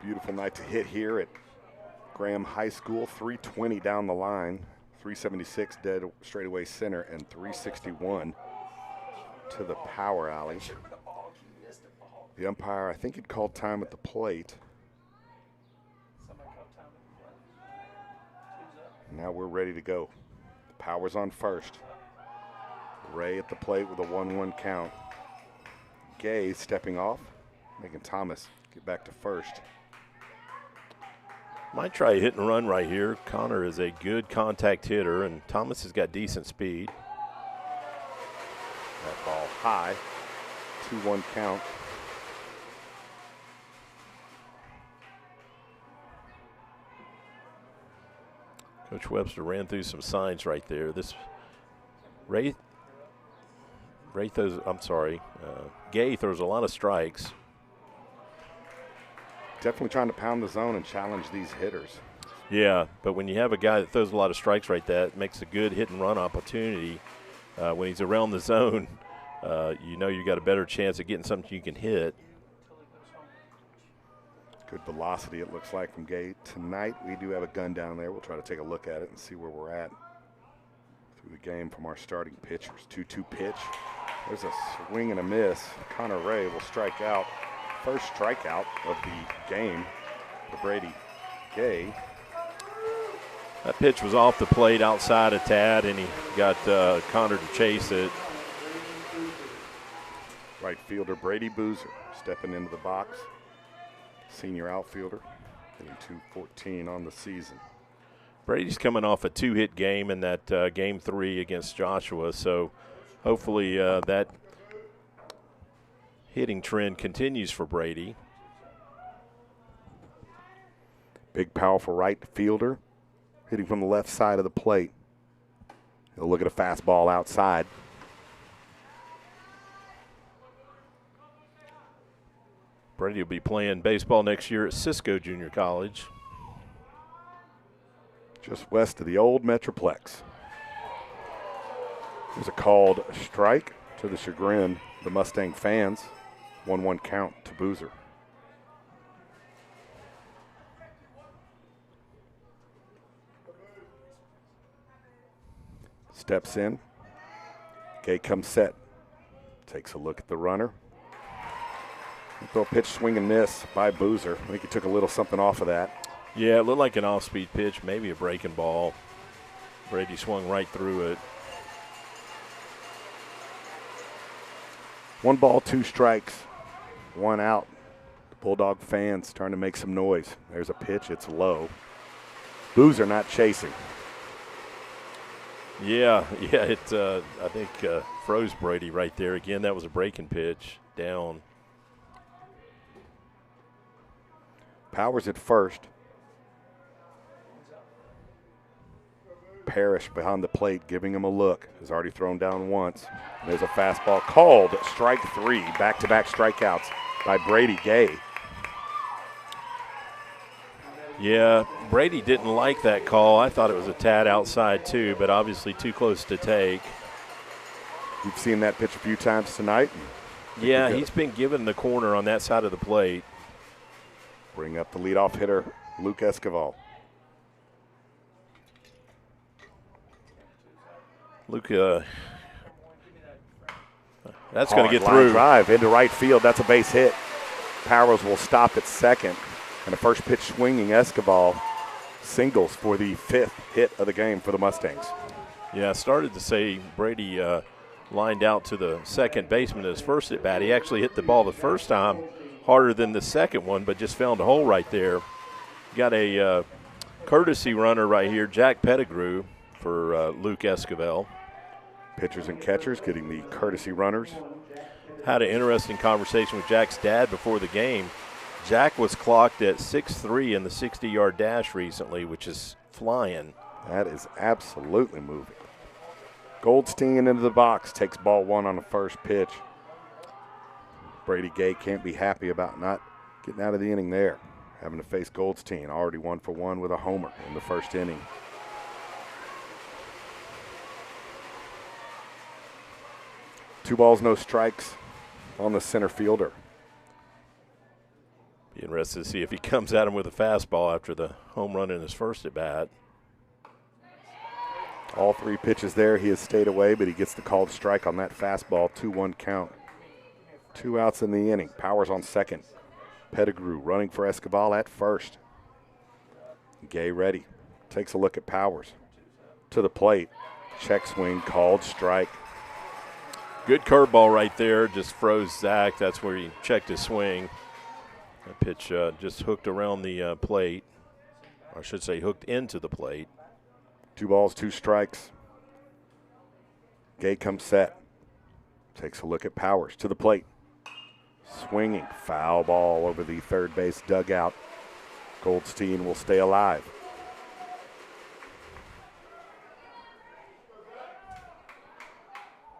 Beautiful night to hit here at Graham High School. 320 down the line, 376 dead straightaway center, and 361 to the power alley. The umpire, I think, had called time at the plate. Now we're ready to go. Powers on first. Ray at the plate with a 1-1 count. Gay stepping off, making Thomas get back to first. Might try a hit and run right here. Connor is a good contact hitter, and Thomas has got decent speed. That ball high, 2-1 count. Coach Webster ran through some signs right there. This Gay throws a lot of strikes. Definitely trying to pound the zone and challenge these hitters. Yeah, but when you have a guy that throws a lot of strikes right there, it makes a good hit and run opportunity. When he's around the zone, you know you got a better chance of getting something you can hit. Good velocity, it looks like, from Gay. Tonight, we do have a gun down there. We'll try to take a look at it and see where we're at through the game from our starting pitchers. 2-2 pitch. There's a swing and a miss. Connor Ray will strike out. First strikeout of the game for Brady Gay. That pitch was off the plate outside a tad, and he got Connor to chase it. Right fielder Brady Boozer stepping into the box. Senior outfielder, hitting .214 on the season. Brady's coming off a two-hit game in that Game 3 against Joshua, so hopefully that hitting trend continues for Brady. Big, powerful right fielder, hitting from the left side of the plate. He'll look at a fastball outside. Brady will be playing baseball next year at Cisco Junior College. Just west of the old Metroplex. There's a called strike to the chagrin the Mustang fans. 1-1 count to Boozer. Steps in. Gay comes set. Takes a look at the runner. Throw a pitch, swing and miss by Boozer. I think he took a little something off of that. Yeah, it looked like an off-speed pitch, maybe a breaking ball. Brady swung right through it. 1 ball, 2 strikes, 1 out. The Bulldog fans starting to make some noise. There's a pitch, it's low. Boozer not chasing. Yeah, it I think froze Brady right there. Again, that was a breaking pitch down. Powers at first. Parrish behind the plate, giving him a look. Has already thrown down once. And there's a fastball called. Strike 3. Back-to-back strikeouts by Brady Gay. Yeah, Brady didn't like that call. I thought it was a tad outside too, but obviously too close to take. You've seen that pitch a few times tonight. Yeah, he's been given the corner on that side of the plate. Bring up the leadoff hitter, Luke Escoval. Luke, that's going to get through. Drive into right field. That's a base hit. Powers will stop at second. And the first pitch swinging, Escobar singles for the 5th hit of the game for the Mustangs. Yeah, I started to say Brady lined out to the second baseman his first at bat. He actually hit the ball the first time harder than the second one, but just found a hole right there. Got a courtesy runner right here, Jack Pettigrew for Luke Escobar. Pitchers and catchers getting the courtesy runners. Had an interesting conversation with Jack's dad before the game. Jack was clocked at 6'3" in the 60-yard dash recently, which is flying. That is absolutely moving. Goldstein into the box, takes ball 1 on the first pitch. Brady Gay can't be happy about not getting out of the inning there. Having to face Goldstein, already 1 for 1 with a homer in the first inning. Two balls, no strikes on the center fielder. Be interested to see if he comes at him with a fastball after the home run in his first at bat. All 3 pitches there, he has stayed away, but he gets the called strike on that fastball. 2-1 count. 2 outs in the inning. Powers on second. Pettigrew running for Escobar at first. Gay ready. Takes a look at Powers. To the plate. Check swing, called strike. Good curveball right there. Just froze Zach. That's where he checked his swing. That pitch just hooked around the plate. Or I should say hooked into the plate. 2 balls, 2 strikes. Gay comes set. Takes a look at Powers. To the plate. Swinging. Foul ball over the third base dugout. Goldstein will stay alive.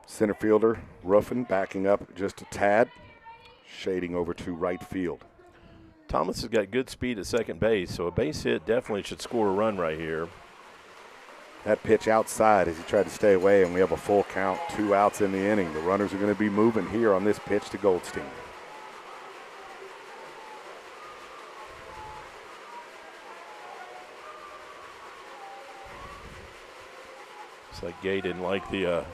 Center fielder Ruffin backing up just a tad. Shading over to right field. Thomas has got good speed at second base, so a base hit definitely should score a run right here. That pitch outside as he tried to stay away, and we have a full count, 2 outs in the inning. The runners are going to be moving here on this pitch to Goldstein. It's like Gay didn't like the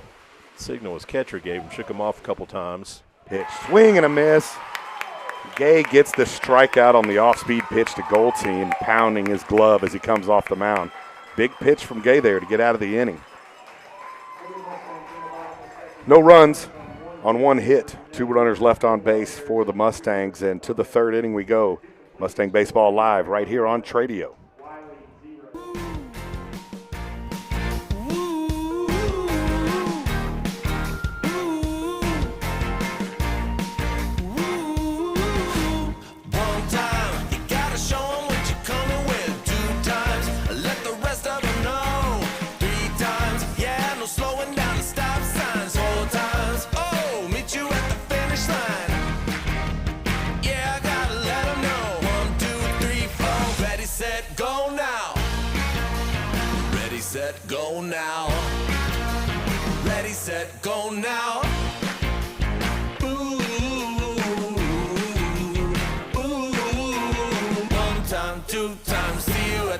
signal his catcher gave him, shook him off a couple times. Pitch, swing and a miss. Gay gets the strikeout on the off-speed pitch to Goldstein, pounding his glove as he comes off the mound. Big pitch from Gay there to get out of the inning. No runs on 1 hit. 2 runners left on base for the Mustangs, and to the 3rd inning we go. Mustang Baseball Live right here on Tradio. Go now. Ready, set, go now.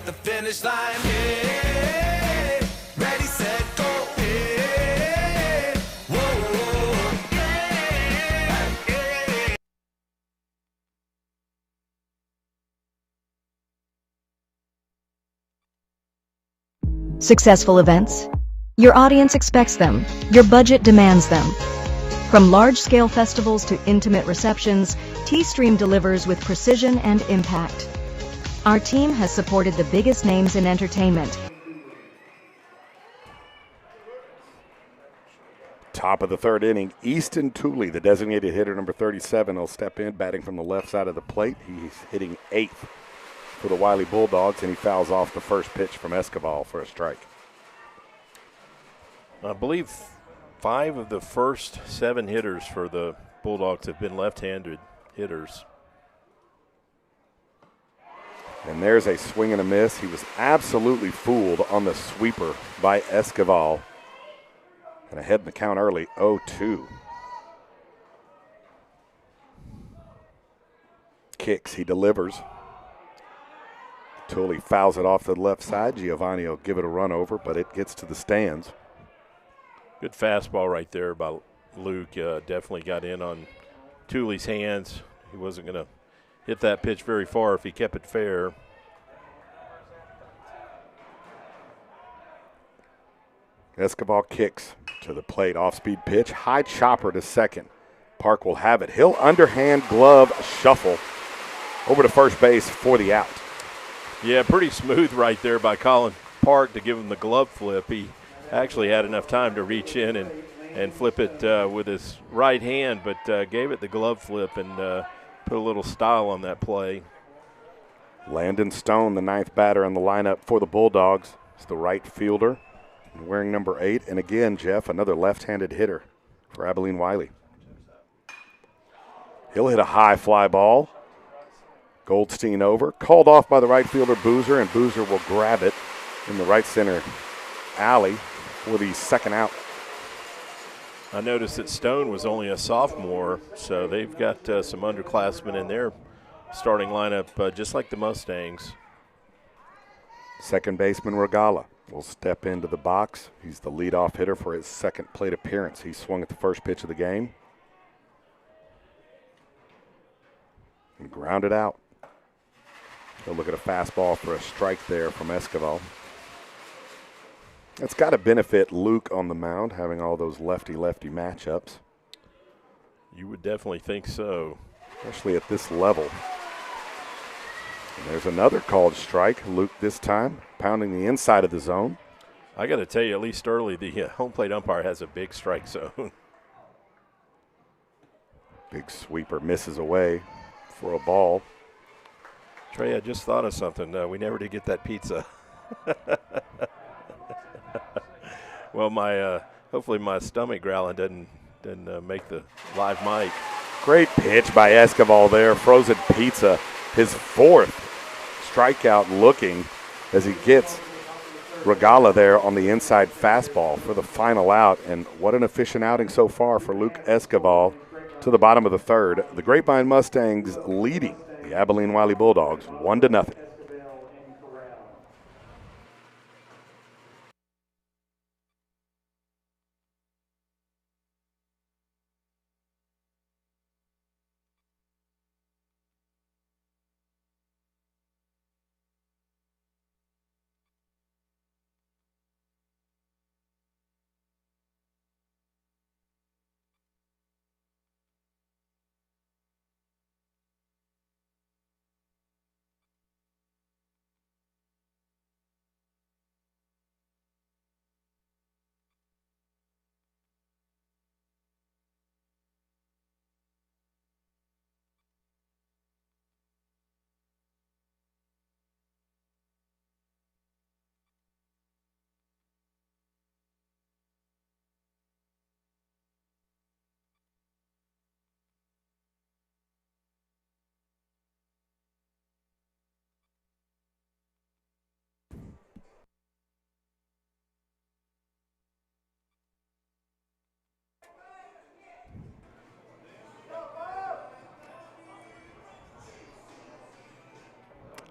the finish line. Hey, ready, set, go. Hey, whoa, whoa, yeah, yeah. Successful events? Your audience expects them. Your budget demands them. From large-scale festivals to intimate receptions, T-Stream delivers with precision and impact. Our team has supported the biggest names in entertainment. Top of the third inning, Easton Tooley, the designated hitter, number 37, will step in, batting from the left side of the plate. He's hitting 8th for the Wylie Bulldogs, and he fouls off the first pitch from Escobar for a strike. I believe 5 of the first 7 hitters for the Bulldogs have been left-handed hitters. And there's a swing and a miss. He was absolutely fooled on the sweeper by Escobar. And ahead in the count early, 0-2. Kicks, he delivers. Tooley fouls it off to the left side. Giovanni will give it a run over, but it gets to the stands. Good fastball right there by Luke. Definitely got in on Tooley's hands. He wasn't going to hit that pitch very far if he kept it fair. Escobar kicks to the plate, off-speed pitch, high chopper to second. Park will have it. He'll underhand glove shuffle over to first base for the out. Yeah, pretty smooth right there by Colin Park to give him the glove flip. He actually had enough time to reach in and flip it with his right hand, but gave it the glove flip and put a little style on that play. Landon Stone, the 9th batter in the lineup for the Bulldogs, is the right fielder, wearing number 8. And again, Jeff, another left-handed hitter for Abilene Wylie. He'll hit a high fly ball. Goldstein over, called off by the right fielder Boozer, and Boozer will grab it in the right center alley for the second out. I noticed that Stone was only a sophomore, so they've got some underclassmen in their starting lineup, just like the Mustangs. Second baseman Regala will step into the box. He's the leadoff hitter for his second plate appearance. He swung at the first pitch of the game and grounded out. He'll look at a fastball for a strike there from Escobar. It's got to benefit Luke on the mound, having all those lefty-lefty matchups. You would definitely think so. Especially at this level. And there's another called strike. Luke this time pounding the inside of the zone. I got to tell you, at least early, the home plate umpire has a big strike zone. Big sweeper misses away for a ball. Trey, I just thought of something. We never did get that pizza. Well, my hopefully my stomach growling didn't make the live mic. Great pitch by Escobar there. Frozen pizza, his 4th strikeout looking as he gets Regala there on the inside fastball for the final out. And what an efficient outing so far for Luke Escobar to the bottom of the third. The Grapevine Mustangs leading the Abilene Wylie Bulldogs 1-0.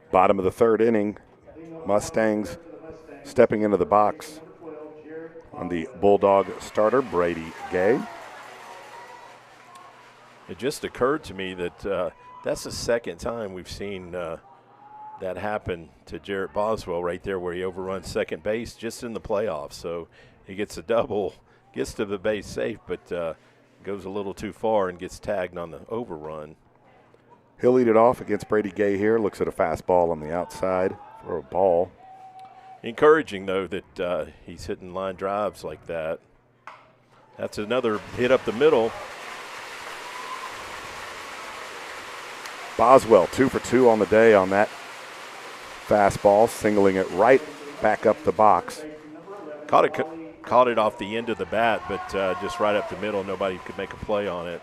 Bottom of the third inning, Mustangs stepping into the box on the Bulldog starter, Brady Gay. It just occurred to me that that's the second time we've seen that happen to Jarrett Boswell right there, where he overruns second base just in the playoffs. So he gets a double, gets to the base safe, but goes a little too far and gets tagged on the overrun. He'll lead it off against Brady Gay here. Looks at a fastball on the outside for a ball. Encouraging, though, that he's hitting line drives like that. That's another hit up the middle. Boswell 2 for 2 on the day on that fastball, singling it right back up the box. Caught it off the end of the bat, but just right up the middle. Nobody could make a play on it.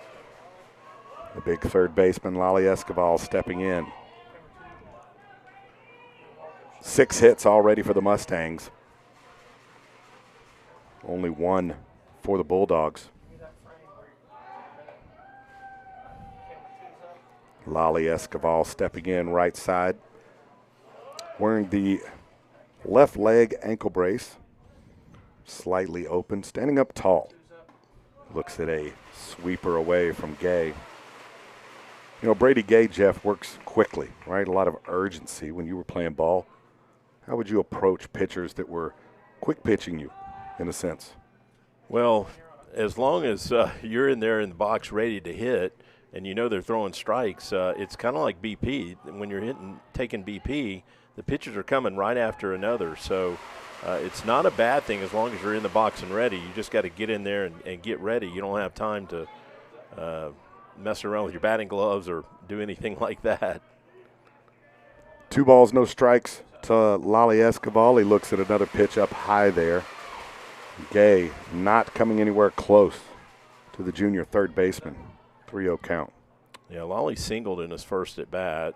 The big third baseman, Lally Escobar, stepping in. 6 hits already for the Mustangs. Only 1 for the Bulldogs. Lally Escobar stepping in right side, wearing the left leg ankle brace, slightly open, standing up tall. Looks at a sweeper away from Gay. You know, Brady Gay, Jeff, works quickly, right? A lot of urgency when you were playing ball. How would you approach pitchers that were quick pitching you, in a sense? Well, as long as you're in there in the box ready to hit, and you know they're throwing strikes, it's kind of like BP. When you're taking BP, the pitchers are coming right after another. So it's not a bad thing as long as you're in the box and ready. You just got to get in there and get ready. You don't have time to mess around with your batting gloves or do anything like that. 2 balls, no strikes to Lally Escobar. He looks at another pitch up high there. Gay not coming anywhere close to the junior third baseman. 3-0 count. Yeah, Lally singled in his first at bat.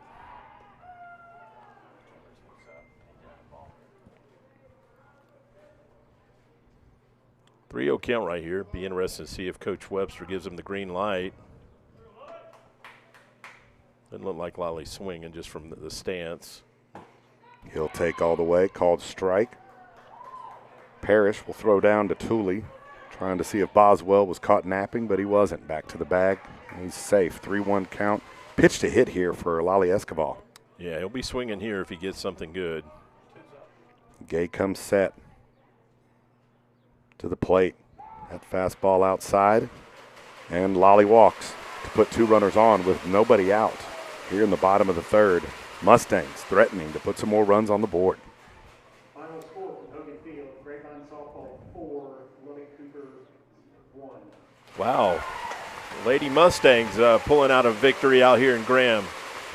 .3-0 count right here. Be interested to see if Coach Webster gives him the green light. Doesn't look like Lally's swinging just from the stance. He'll take all the way, called strike. Parrish will throw down to Tooley, trying to see if Boswell was caught napping, but he wasn't. Back to the bag. He's safe. 3-1 count. Pitch to hit here for Lally Escobar. Yeah, he'll be swinging here if he gets something good. Gay comes set to the plate. That fastball outside. And Lally walks to put 2 runners on with nobody out here in the bottom of the third. Mustangs threatening to put some more runs on the board. Final score from Hogan Field, Grapevine softball 4, Lily Cooper 1. Wow. Lady Mustangs pulling out a victory out here in Graham.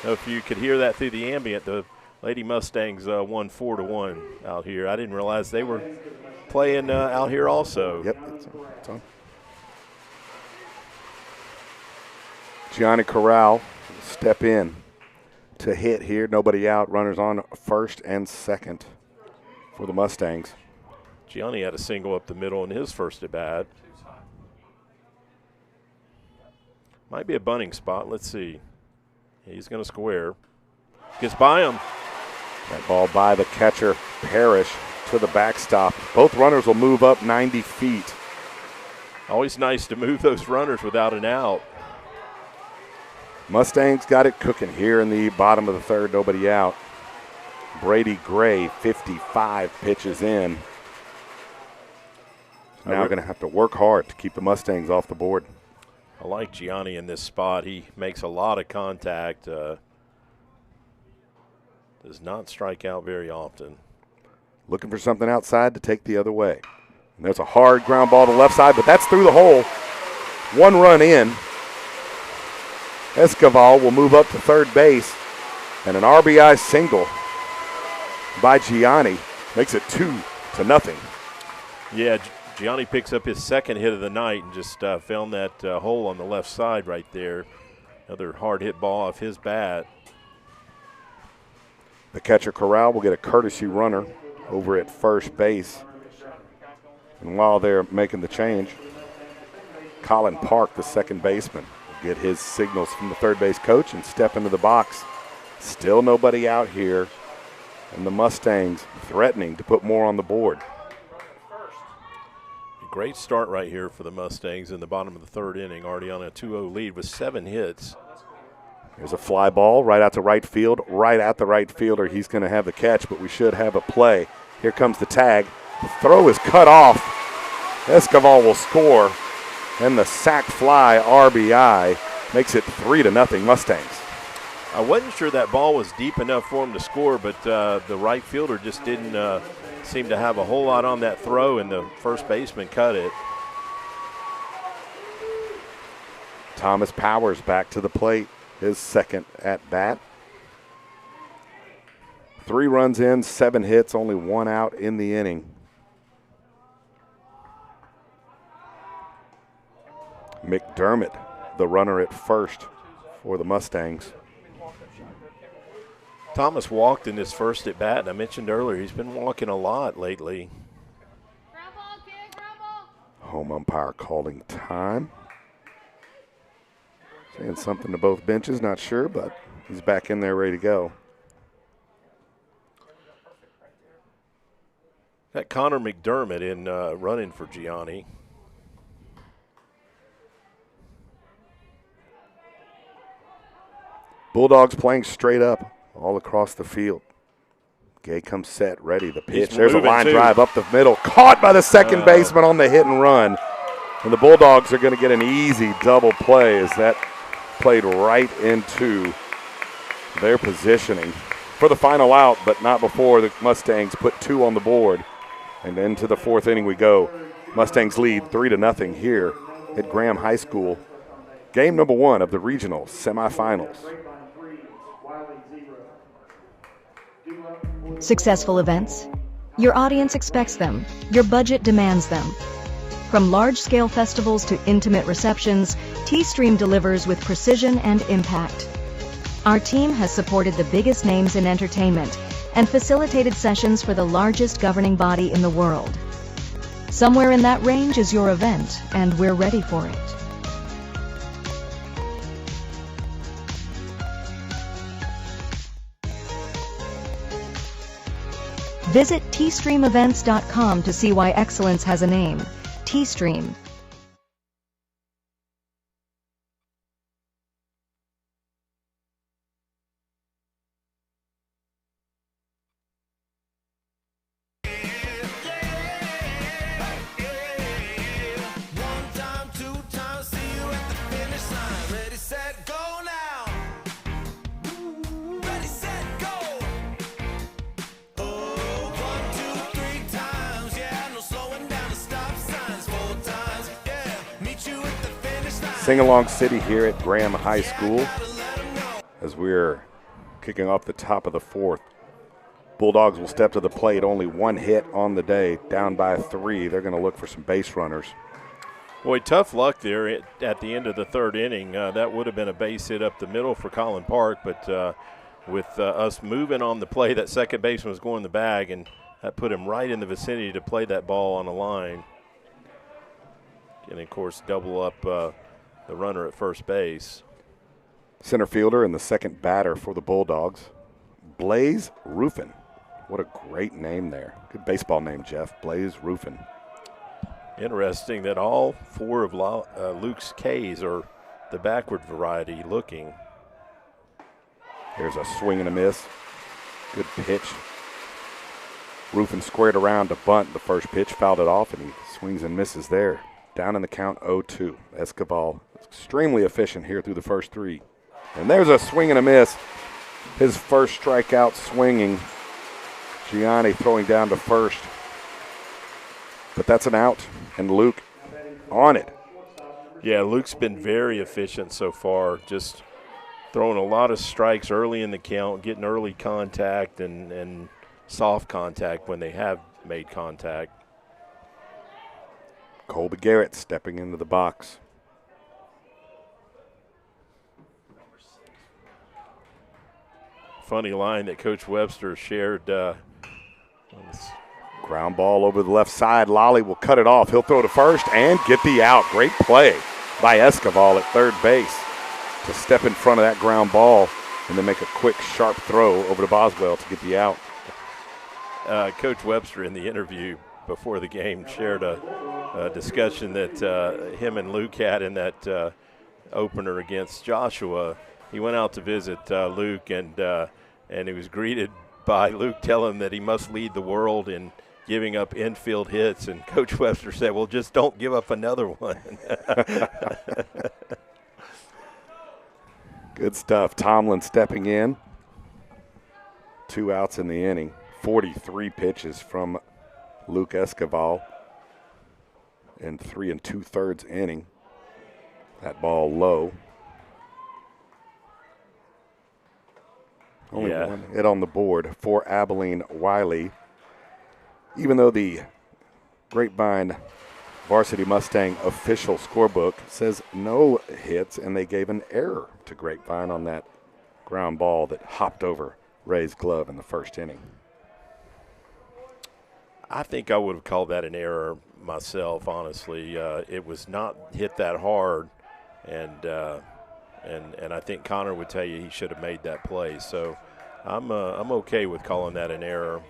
If you could hear that through the ambient, the Lady Mustangs won 4-1 out here. I didn't realize they were playing out here also. Yep, it's on. Gianni Corral step in to hit here. Nobody out. Runners on first and second for the Mustangs. Gianni had a single up the middle in his first at bat. Might be a bunting spot. Let's see. He's going to square. Gets by him. That ball by the catcher, Parrish, to the backstop. Both runners will move up 90 feet. Always nice to move those runners without an out. Mustangs got it cooking here in the bottom of the third, nobody out. Brady Gray, 55 pitches in. Now going to have to work hard to keep the Mustangs off the board. I like Gianni in this spot. He makes a lot of contact. Does not strike out very often. Looking for something outside to take the other way. And there's a hard ground ball to the left side, but that's through the hole. 1 run in. Escobar will move up to third base, and an RBI single by Gianni makes it 2-0. Yeah, Gianni picks up his second hit of the night and just found that hole on the left side right there. Another hard hit ball off his bat. The catcher Corral will get a courtesy runner over at first base. And while they're making the change, Colin Park, the second baseman, get his signals from the third base coach and step into the box. Still nobody out here And the Mustangs threatening to put more on the board. A great start right here for the Mustangs in the bottom of the third inning, already on a 2-0 lead with 7 hits. There's a fly ball right out to right field, right at the right fielder. He's going to have the catch, but we should have a play. Here comes the tag. The throw is cut off. Escobar will score, and the sac fly RBI makes it 3-0 Mustangs. I wasn't sure that ball was deep enough for him to score, but the right fielder just didn't seem to have a whole lot on that throw, and the first baseman cut it. Thomas Powers back to the plate. His second at bat. 3 runs in, 7 hits, only 1 out in the inning. McDermott, the runner at first for the Mustangs. Thomas walked in his first at bat, and I mentioned earlier he's been walking a lot lately. Home umpire calling time. Saying something to both benches, not sure, but he's back in there ready to go. That Connor McDermott in running for Gianni. Bulldogs playing straight up all across the field. Gay comes set, ready, the pitch. He's There's a moving line too. drive up the middle, caught by the second baseman on the hit and run. And the Bulldogs are going to get an easy double play as that played right into their positioning for the final out, but not before the Mustangs put 2 on the board. And into the 4th inning we go. Mustangs lead 3-0 here at Graham High School. Game number 1 of the regional semifinals. Successful events? Your audience expects them. Your budget demands them. From large-scale festivals to intimate receptions, T-Stream delivers with precision and impact. Our team has supported the biggest names in entertainment and facilitated sessions for the largest governing body in the world. Somewhere in that range is your event, and we're ready for it. Visit tstreamevents.com to see why excellence has a name. T-Stream. Sing-along city here at Graham High School as we're kicking off the top of the 4th. Bulldogs will step to the plate, only 1 hit on the day, down by 3. They're going to look for some base runners. Boy, tough luck there at the end of the 3rd inning. That would have been a base hit up the middle for Colin Park, but with us moving on the play, that second baseman was going in the bag, and that put him right in the vicinity to play that ball on the line. And, of course, double up the runner at first base. Center fielder and the second batter for the Bulldogs, Blaze Ruffin. What a great name there. Good baseball name, Jeff. Blaze Ruffin. Interesting that all 4 of Luke's K's are the backward variety looking. There's a swing and a miss. Good pitch. Ruffin squared around to bunt. The first pitch fouled it off, and he swings and misses there. Down in the count 0-2. Escobar extremely efficient here through the first 3. And there's a swing and a miss. His first strikeout swinging. Gianni throwing down to first. But that's an out, and Luke on it. Yeah, Luke's been very efficient so far, just throwing a lot of strikes early in the count, getting early contact and soft contact when they have made contact. Colby Garrett stepping into the box. Funny line that Coach Webster shared. Ground ball over the left side. Lally will cut it off. He'll throw to first and get the out. Great play by Escobar at third base to step in front of that ground ball and then make a quick, sharp throw over to Boswell to get the out. Coach Webster in the interview before the game shared a discussion that him and Luke had in that opener against Joshua. He went out to visit Luke, and he was greeted by Luke telling him that he must lead the world in giving up infield hits, and Coach Webster said, well, just don't give up another one. Good stuff. Tomlin stepping in. 2 outs in the inning. 43 pitches from Luke Escoval in 3 2/3 inning. That ball low. Only one hit on the board for Abilene Wylie. Even though the Grapevine Varsity Mustang official scorebook says no hits, and they gave an error to Grapevine on that ground ball that hopped over Ray's glove in the first inning. I think I would have called that an error myself, honestly. It was not hit that hard, and I think Connor would tell you he should have made that play. So I'm okay with calling that an error.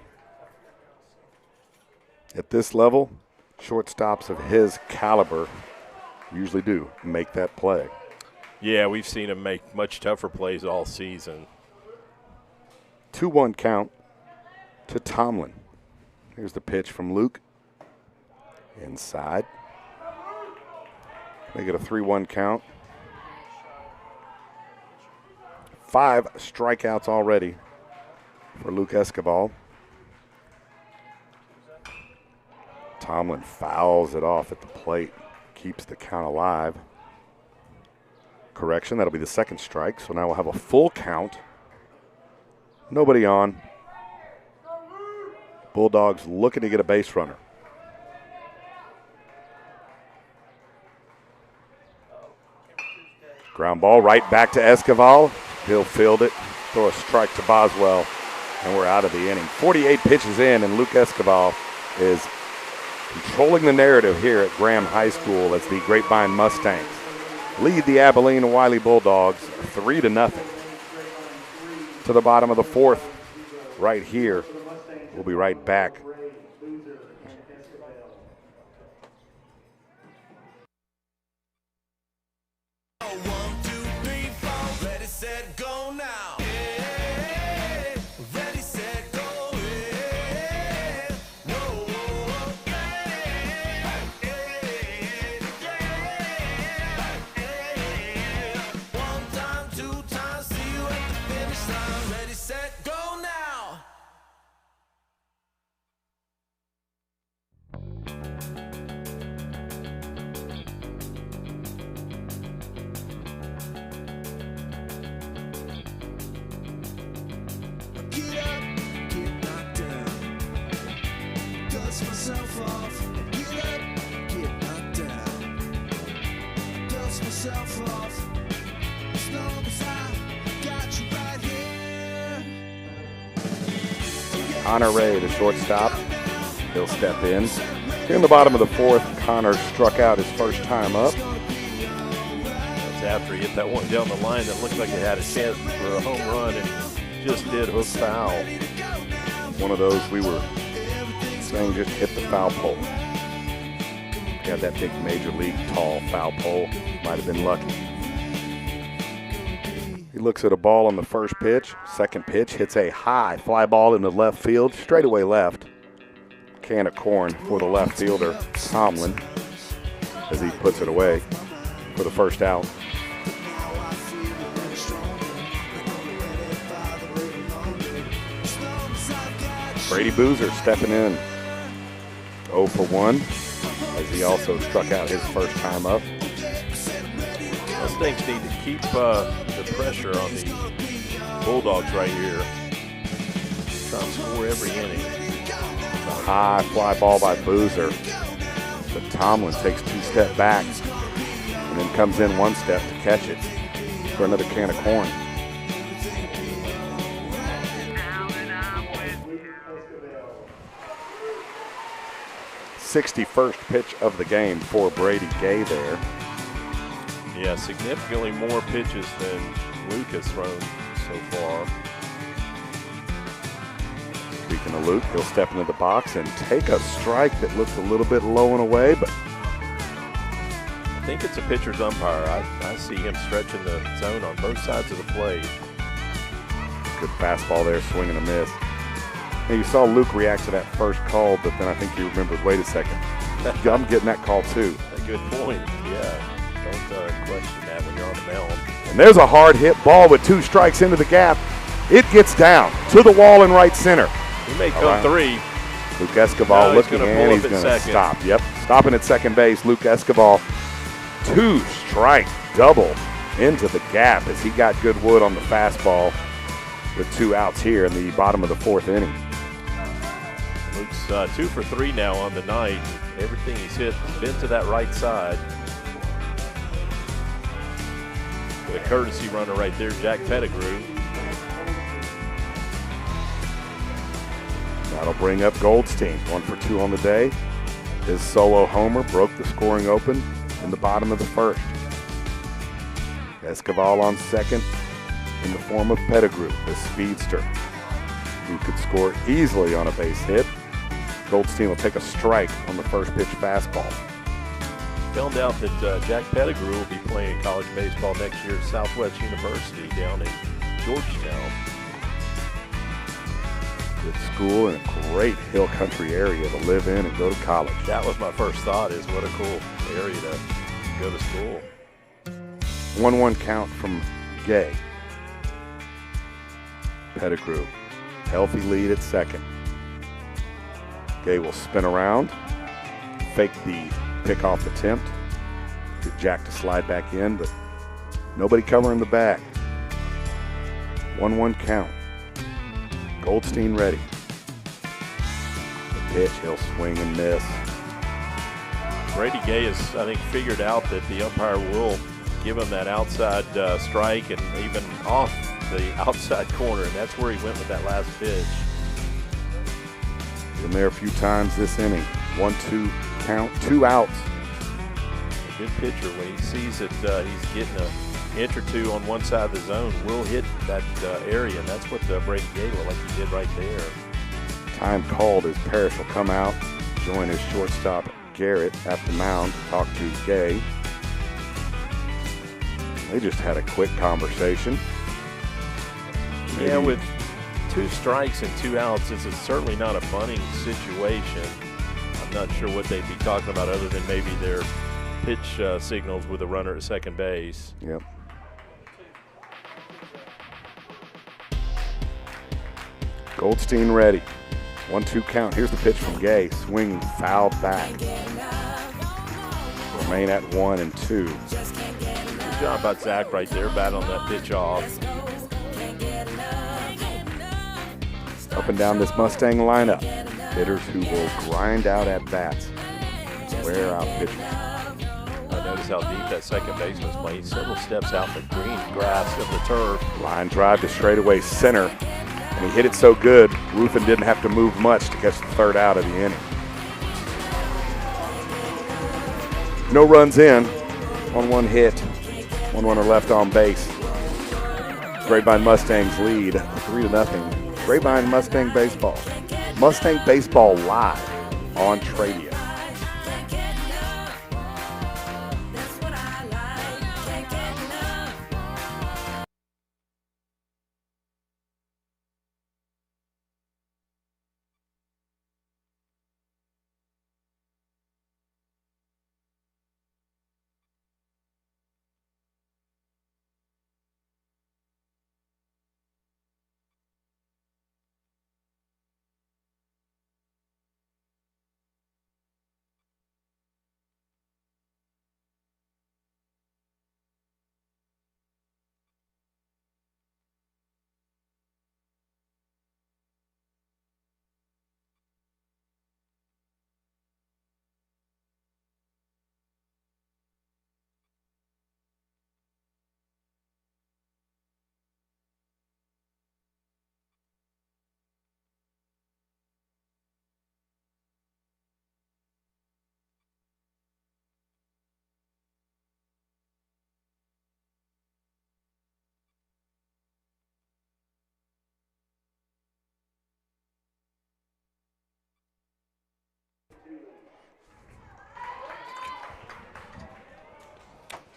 At this level, shortstops of his caliber usually do make that play. Yeah, we've seen him make much tougher plays all season. 2-1 count to Tomlin. Here's the pitch from Luke. Inside. Make it a 3-1 count. 5 strikeouts already for Luke Escoval. Tomlin fouls it off at the plate, keeps the count alive. Correction, that'll be the second strike, so now we'll have a full count. Nobody on. Bulldogs looking to get a base runner. Ground ball right back to Escoval. He'll field it, throw a strike to Boswell, and we're out of the inning. 48 pitches in, and Luke Escoval is controlling the narrative here at Graham High School as the Grapevine Mustangs lead the Abilene Wylie Bulldogs 3-0. To the bottom of the fourth, right here. We'll be right back. Connor Ray, the shortstop, he'll step in. Here in the bottom of the fourth, Connor struck out his first time up. That's after he hit that one down the line that looked like it had a chance for a home run and just did hook foul. One of those we were saying just hit the foul pole. Had that big major league tall foul pole. Might have been lucky. He looks at a ball on the first pitch. Second pitch hits a high fly ball into left field, straightaway left. Can of corn for the left fielder, Tomlin, as he puts it away for the first out. Brady Boozer stepping in. 0 for 1, as he also struck out his first time up. Mustangs need to keep the pressure on the Bulldogs right here. Try to score every inning. A high fly ball by Boozer. But Tomlin takes 2 steps back and then comes in 1 step to catch it for another can of corn. '61st pitch of the game for Brady Gay there. Yeah, significantly more pitches than Luke has thrown so far. Speaking of Luke, he'll step into the box and take a strike that looked a little bit low and away, but I think it's a pitcher's umpire. I see him stretching the zone on both sides of the plate. Good fastball there, swing and a miss. And you saw Luke react to that first call, but then I think he remembered, wait a second, I'm getting that call too. A good point, yeah. Don't question that when you're on the mound. And there's a hard hit ball with 2 strikes into the gap. It gets down to the wall in right center. He may come 3. Luke Escobar looking, and he's going to second. stop. Yep, stopping at second base. Luke Escobar, 2-strike double into the gap as he got good wood on the fastball with 2 outs here in the bottom of the 4th inning. Luke's 2 for 3 now on the night. Everything he's hit has been to that right side. With a courtesy runner right there, Jack Pettigrew. That'll bring up Goldstein, 1 for 2 on the day. His solo homer broke the scoring open in the bottom of the 1st. Escobar on second in the form of Pettigrew, the speedster, who could score easily on a base hit. Goldstein will take a strike on the first pitch fastball. Found out that Jack Pettigrew will be playing college baseball next year at Southwest University down in Georgetown. Good school and a great hill country area to live in and go to college. That was my first thought, is what a cool area to go to school. 1-1 count from Gay. Pettigrew, healthy lead at second. Gay will spin around, fake the pickoff attempt, get Jack to slide back in, but nobody covering the bag. 1-1 count. Goldstein ready. The pitch, he'll swing and miss. Brady Gay has, I think, figured out that the umpire will give him that outside strike and even off the outside corner, and that's where he went with that last pitch. Been there a few times this inning. 1-2 count, 2 outs. A good pitcher, when he sees that he's getting an inch or 2 on one side of the zone, will hit that area, and that's what Brady Gay looked like he did right there. Time called as Parrish will come out, join his shortstop Garrett at the mound to talk to Gay. They just had a quick conversation. Yeah, with 2 strikes and 2 outs, this is certainly not a bunting situation. I'm not sure what they'd be talking about other than maybe their pitch signals with a runner at second base. Yep. Goldstein ready. 1-2 count. Here's the pitch from Gay. Swinging fouled back. Remain at 1-2. Good job by Zach right there, battling that pitch off. Up and down this Mustang lineup. Hitters who will grind out at bats. Wear out pitchers. Notice how deep that second baseman's playing. Several steps out in the green grass of the turf. Line drive to straightaway center. And he hit it so good, Ruffin didn't have to move much to catch the 3rd out of the inning. No runs in on 1 hit. 1 runner left on base. Grapevine Mustangs lead 3-0. Grapevine Mustang Baseball. Mustang Baseball live on Tradio.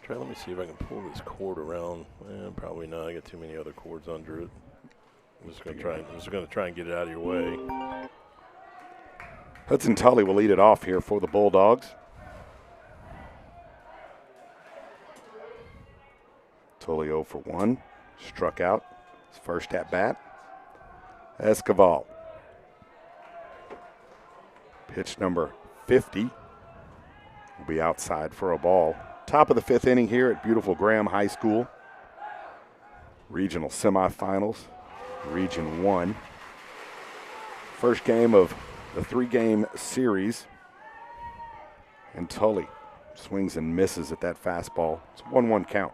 Trey, let me see if I can pull this cord around. Probably not. I got too many other cords under it. I'm just going to try and get it out of your way. Hudson Tully will lead it off here for the Bulldogs. Tully 0 for 1. Struck out his first at bat. Escobar. Pitch number 50 will be outside for a ball. Top of the 5th inning here at beautiful Graham High School. Regional semifinals, Region 1. First game of the 3-game series. And Tully swings and misses at that fastball. It's a 1-1 count.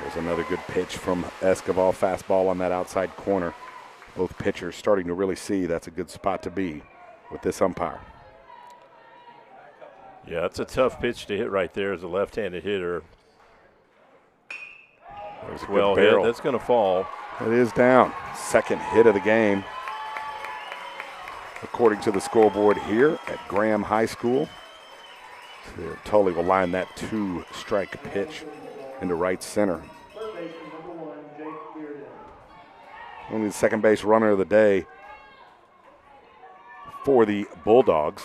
There's another good pitch from Escobar, fastball on that outside corner. Both pitchers starting to really see that's a good spot to be with this umpire. Yeah, it's a tough pitch to hit right there as a left-handed hitter. There's well hit. That's going to fall. It is down. Second hit of the game. According to the scoreboard here at Graham High School. So Tully will line that 2-strike pitch into right center. Only the second base runner of the day for the Bulldogs.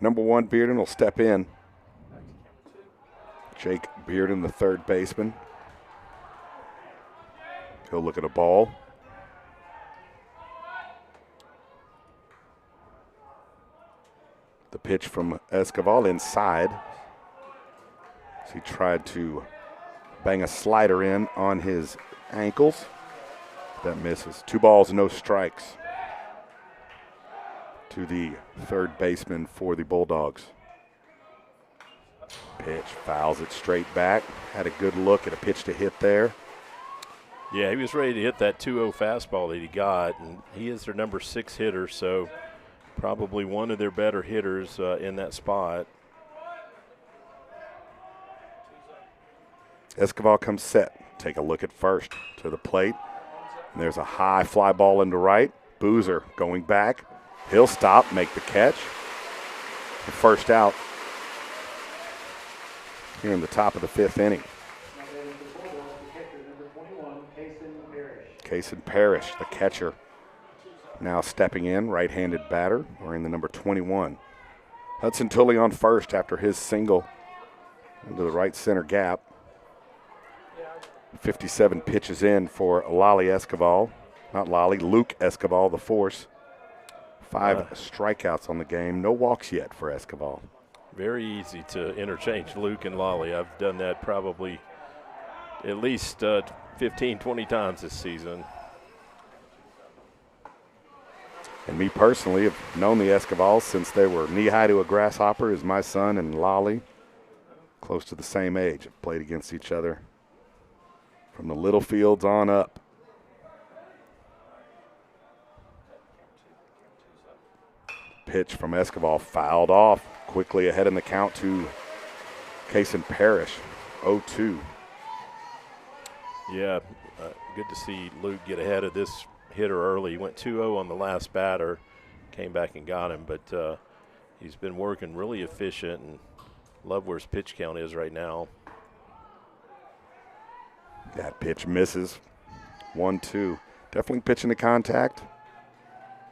Number 1, Bearden will step in. Jake Bearden, the third baseman. He'll look at a ball. The pitch from Escobar inside. As he tried to bang a slider in on his ankles. That misses. 2 balls, no strikes to the third baseman for the Bulldogs. Pitch, fouls it straight back. Had a good look at a pitch to hit there. Yeah, he was ready to hit that 2-0 fastball that he got, and he is their number 6 hitter, so probably one of their better hitters in that spot. Escobar comes set. Take a look at first to the plate. And there's a high fly ball into right. Boozer going back. He'll stop, make the catch. The first out here in the top of the 5th inning. Kason Parrish, the catcher, now stepping in, right-handed batter, wearing the number 21. Hudson Tully on first after his single into the right center gap. 57 pitches in for Luke Escobar, the force. 5 strikeouts on the game. No walks yet for Escobar. Very easy to interchange Luke and Lolly. I've done that probably at least 15, 20 times this season. And me personally have known the Escobals since they were knee-high to a grasshopper as my son and Lolly. Close to the same age. Have played against each other from the little fields on up. Pitch from Escobar fouled off. Quickly ahead in the count to Kason Parrish, 0-2. Yeah, good to see Luke get ahead of this hitter early. He went 2-0 on the last batter, came back and got him, but he's been working really efficient and love where his pitch count is right now. That pitch misses. 1-2. Definitely pitching to contact.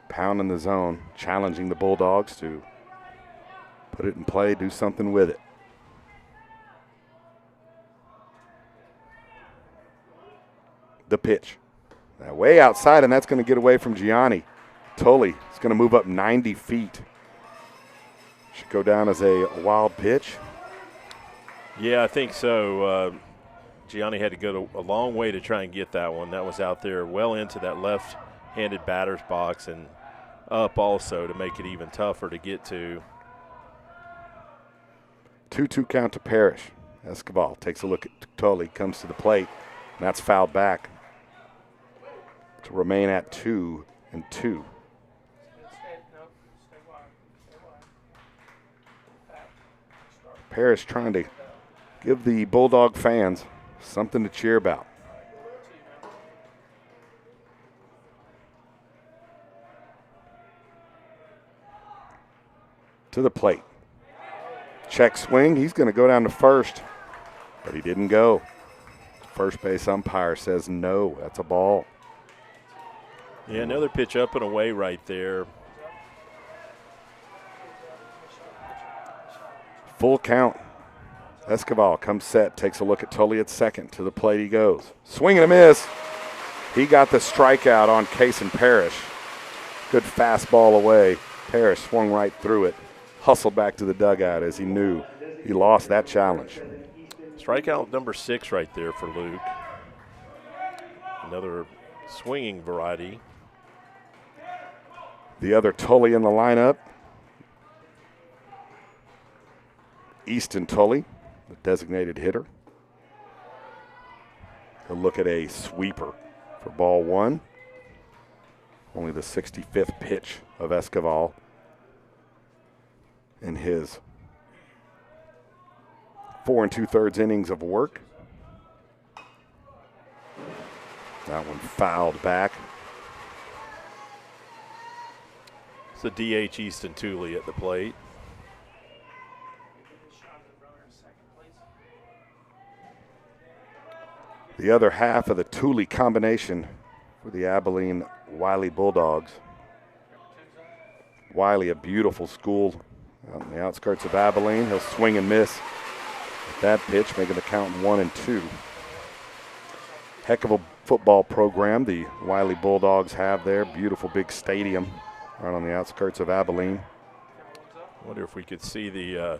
Pounding the zone, challenging the Bulldogs to put it in play, do something with it. The pitch. Now way outside, and that's going to get away from Gianni. Tully is going to move up 90 feet. Should go down as a wild pitch. Yeah, I think so. Gianni had to go a long way to try and get that one. That was out there well into that left-handed batter's box and up also to make it even tougher to get to. 2-2 count to Parrish. Escobar takes a look at Tully, comes to the plate, and that's fouled back to remain at 2-2. Parrish trying to give the Bulldog fans something to cheer about. to the plate. Check swing. He's going to go down to first, but he didn't go. First base umpire says no. That's a ball. Yeah, another pitch up and away right there. Full count. Escobar comes set, takes a look at Tully at second. To the plate he goes. Swing and a miss. He got the strikeout on Case and Parrish. Good fastball away. Parrish swung right through it. Hustled back to the dugout as he knew he lost that challenge. Strikeout number 6 right there for Luke. Another swinging variety. The other Tully in the lineup, Easton Tully, the designated hitter. He'll look at a sweeper for ball 1. Only the 65th pitch of Escobar in his 4 2/3 innings of work. That one fouled back. It's a DH Easton Tully at the plate. The other half of the Tully combination for the Abilene Wylie Bulldogs. Wylie, a beautiful school on the outskirts of Abilene. He'll swing and miss at that pitch, making the count 1-2. Heck of a football program the Wylie Bulldogs have there. Beautiful big stadium right on the outskirts of Abilene. I wonder if we could see the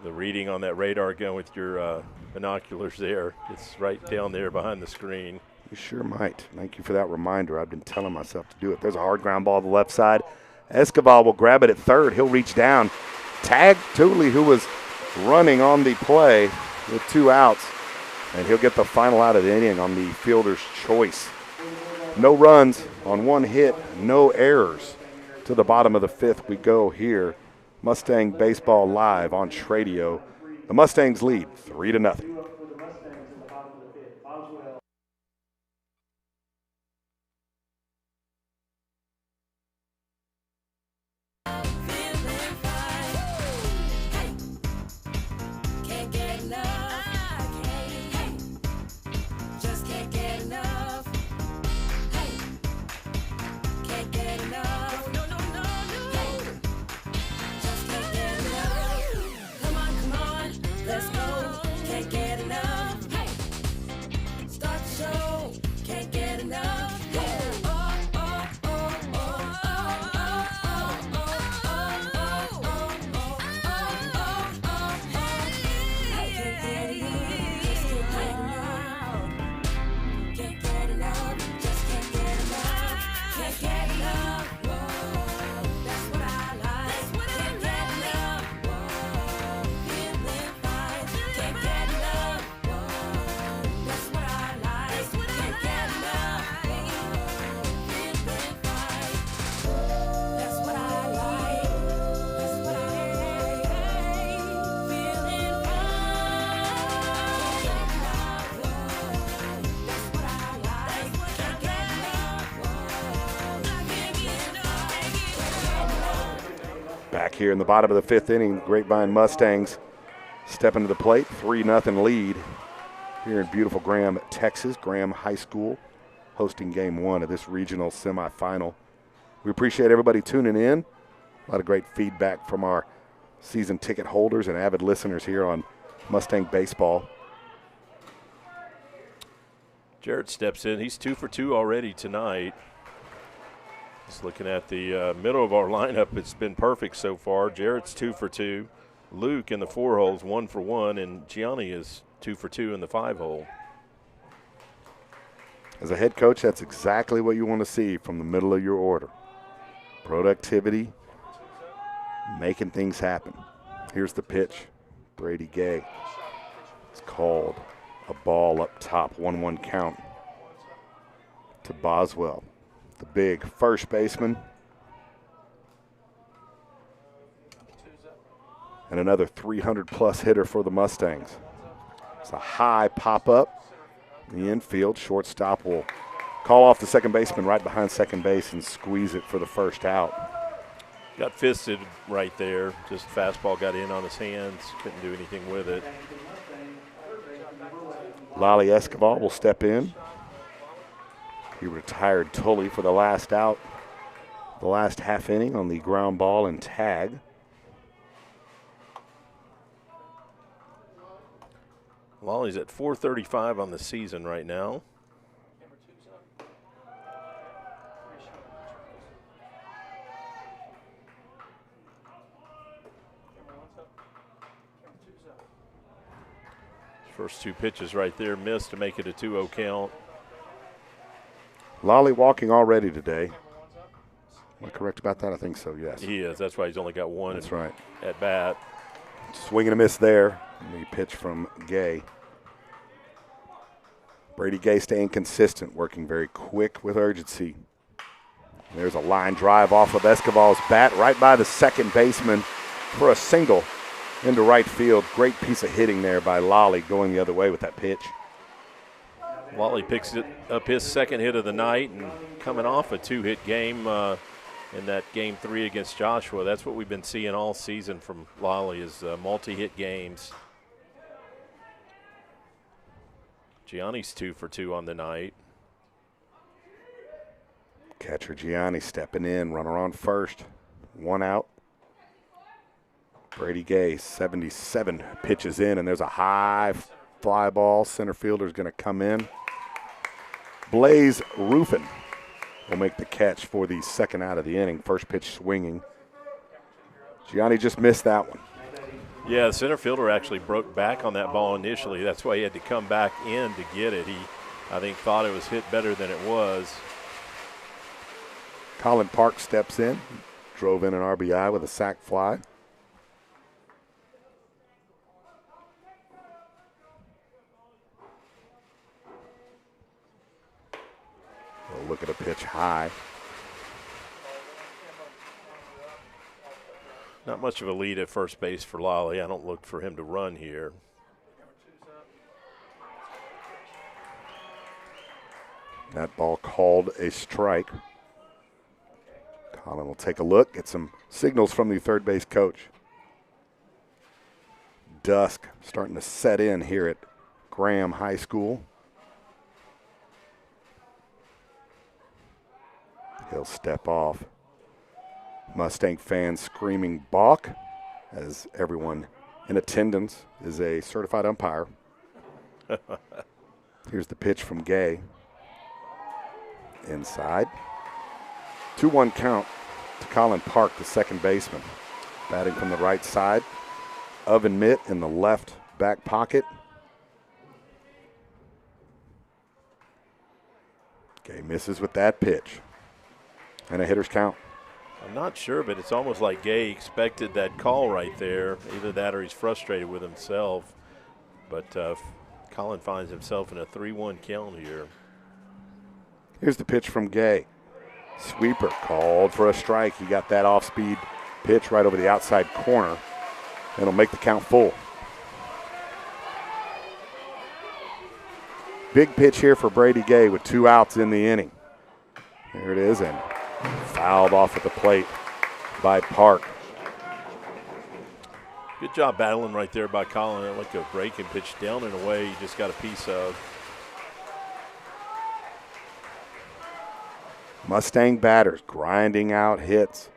reading on that radar gun with your binoculars there. It's right down there behind the screen. You sure might. Thank you for that reminder. I've been telling myself to do it. There's a hard ground ball to the left side. Escobar will grab it at third. He'll reach down. Tag Tully, who was running on the play with 2 outs. And he'll get the final out of the inning on the fielder's choice. No runs on 1 hit, no errors. To the bottom of the 5th we go here. Mustang Baseball Live on Tradio. The Mustangs lead 3-0. Back here in the bottom of the 5th inning, Grapevine Mustangs step into the plate, 3-0 lead here in beautiful Graham, Texas. Graham High School hosting game 1 of this regional semifinal. We appreciate everybody tuning in. A lot of great feedback from our season ticket holders and avid listeners here on Mustang Baseball. Jarrett steps in. He's 2 for 2 already tonight. Just looking at the middle of our lineup, it's been perfect so far. Jarrett's 2 for 2. Luke in the 4 holes, 1 for 1, and Gianni is 2 for 2 in the 5 hole. As a head coach, that's exactly what you want to see from the middle of your order. Productivity, making things happen. Here's the pitch. Brady Gay. It's called a ball up top, 1-1 count to Boswell. The big first baseman. And another 300-plus hitter for the Mustangs. It's a high pop-up in the infield. Shortstop will call off the second baseman right behind second base and squeeze it for the first out. Got fisted right there. Just fastball got in on his hands. Couldn't do anything with it. Lolly Escobar will step in. He retired Tully for the last out, the last half inning on the ground ball and tag. Lolly's at 435 on the season right now. First two pitches right there missed to make it a 2-0 count. Lolly walking already today. Am I correct about that? I think so, yes. He is. That's why he's only got one That's right. at bat. Swing and a miss there. And the pitch from Gay. Brady Gay staying consistent, working very quick with urgency. There's a line drive off of Escobar's bat right by the second baseman for a single into right field. Great piece of hitting there by Lolly going the other way with that pitch. Lolly picks it up his second hit of the night and coming off a two-hit game in that Game 3 against Joshua. That's what we've been seeing all season from Lolly is multi-hit games. Gianni's 2 for 2 on the night. Catcher Gianni stepping in, runner on first. One out. Brady Gay, 77 pitches in, and there's a high fly ball. Center fielder's going to come in. Blaze Ruffin will make the catch for the second out of the inning. First pitch swinging. Gianni just missed that one. Yeah, the center fielder actually broke back on that ball initially. That's why he had to come back in to get it. He, I think, thought it was hit better than it was. Colin Park steps in, drove in an RBI with a sac fly. We'll look at a pitch high. Not much of a lead at first base for Lolly. I don't look for him to run here. That ball called a strike. Colin will take a look, get some signals from the third base coach. Dusk starting to set in here at Graham High School. He'll step off. Mustang fans screaming balk as everyone in attendance is a certified umpire. Here's the pitch from Gay. Inside. 2-1 count to Colin Park, the second baseman. Batting from the right side. Oven mitt in the left back pocket. Gay misses with that pitch. And a hitter's count. I'm not sure, but it's almost like Gay expected that call right there. Either that or he's frustrated with himself. But Colin finds himself in a 3-1 count here. Here's the pitch from Gay. Sweeper called for a strike. He got that off-speed pitch right over the outside corner. And it'll make the count full. Big pitch here for Brady Gay with 2 outs in the inning. There it is, and fouled off at the plate by Park. Good job battling right there by Colin. It like a break and pitch down and away. You just got a piece of. Mustang batters grinding out hits,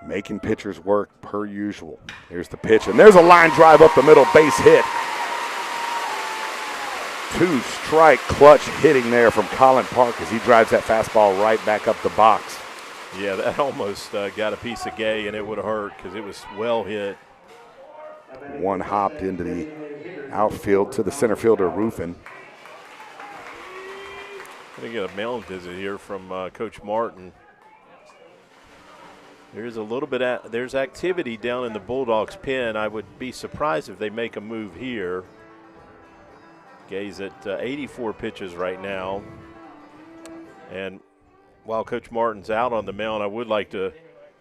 making pitchers work per usual. Here's the pitch, and there's a line drive up the middle, base hit. 2-strike clutch hitting there from Colin Park as he drives that fastball right back up the box. Yeah, that almost got a piece of Gay, and it would have hurt because it was well hit. One hopped into the outfield to the center fielder, Ruffin. Going to get a mound visit here from Coach Martin. There's a little bit there's activity down in the Bulldogs pen. I would be surprised if they make a move here. Gay's at 84 pitches right now. And while Coach Martin's out on the mound, I would like to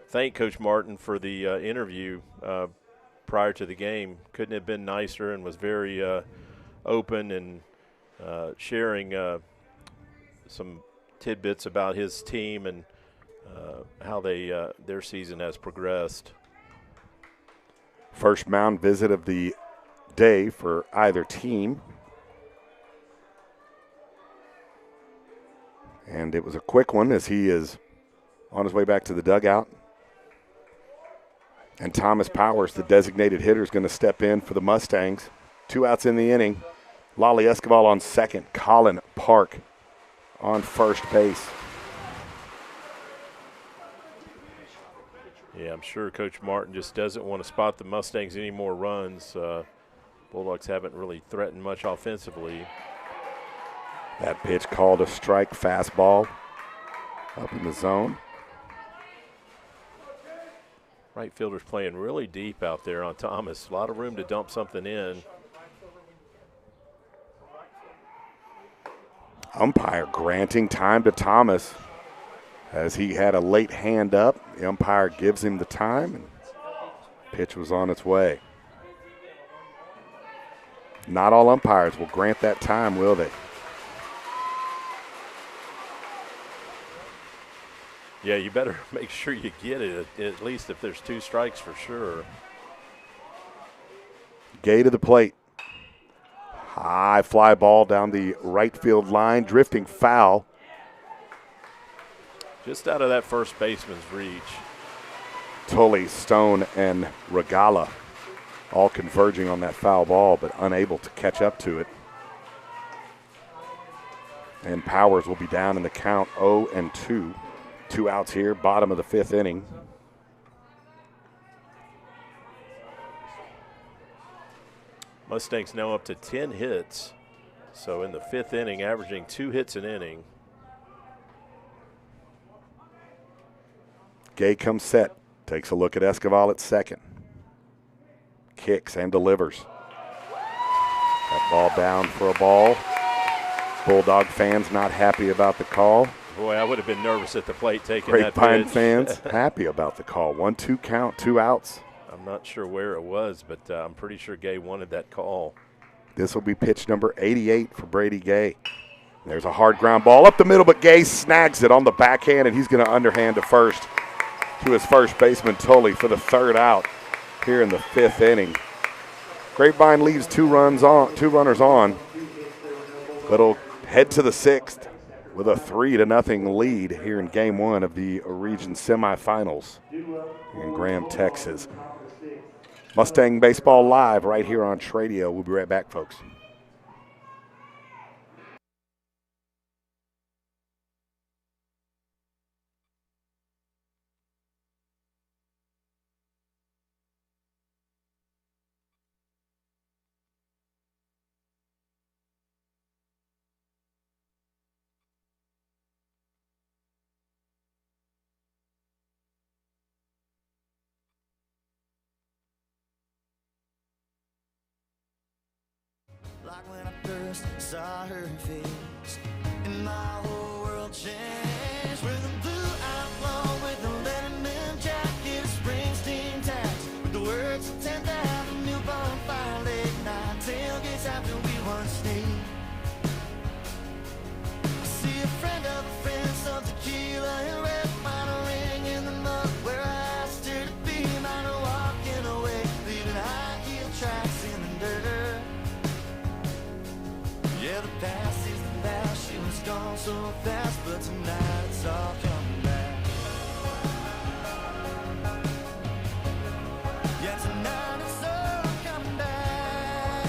thank Coach Martin for the interview prior to the game. Couldn't have been nicer and was very open and sharing some tidbits about his team and how their season has progressed. First mound visit of the day for either team. And it was a quick one as he is on his way back to the dugout. And Thomas Powers, the designated hitter, is going to step in for the Mustangs. 2 outs in the inning. Lolly Escobar on second. Colin Park on first base. Yeah, I'm sure Coach Martin just doesn't want to spot the Mustangs any more runs. Bulldogs haven't really threatened much offensively. That pitch called a strike, fastball up in the zone. Right fielder's playing really deep out there on Thomas. A lot of room to dump something in. Umpire granting time to Thomas as he had a late hand up. The umpire gives him the time, and pitch was on its way. Not all umpires will grant that time, will they? Yeah, you better make sure you get it, at least if there's 2 strikes for sure. Gay to the plate. High fly ball down the right field line, drifting foul. Just out of that first baseman's reach. Tully, Stone, and Regala all converging on that foul ball, but unable to catch up to it. And Powers will be down in the count 0-2. 2 outs here, bottom of the 5th inning. Mustangs now up to 10 hits. So in the 5th inning, averaging 2 hits an inning. Gay comes set, takes a look at Escobar at second. Kicks and delivers. That ball down for a ball. Bulldog fans not happy about the call. Boy, I would have been nervous at the plate taking that pitch. Grapevine fans happy about the call. 1-2 count, 2 outs. I'm not sure where it was, but I'm pretty sure Gay wanted that call. This will be pitch number 88 for Brady Gay. There's a hard ground ball up the middle, but Gay snags it on the backhand, and he's going to underhand to first to his first baseman, Tully, for the 3rd out here in the 5th inning. Grapevine leaves 2 runners on, but it'll head to the 6th with a 3-0 lead here in Game 1 of the region semifinals in Graham, Texas. Mustang Baseball Live right here on Tradio. We'll be right back, folks. Like when I first saw her face, and my whole world changed. With a blue outlaw, with a Letterman jacket, a Springsteen tax, with the words of 10th Avenue bonfire, late night tailgates after we once stayed. I see a friend of a friend, some tequila and red wine, ring in the mud where I asked her to be mine, walking away, leaving high heel tracks in the dirt. Yeah, the past is the past, she was gone so fast, but tonight it's all coming back. Yeah, tonight it's all coming back.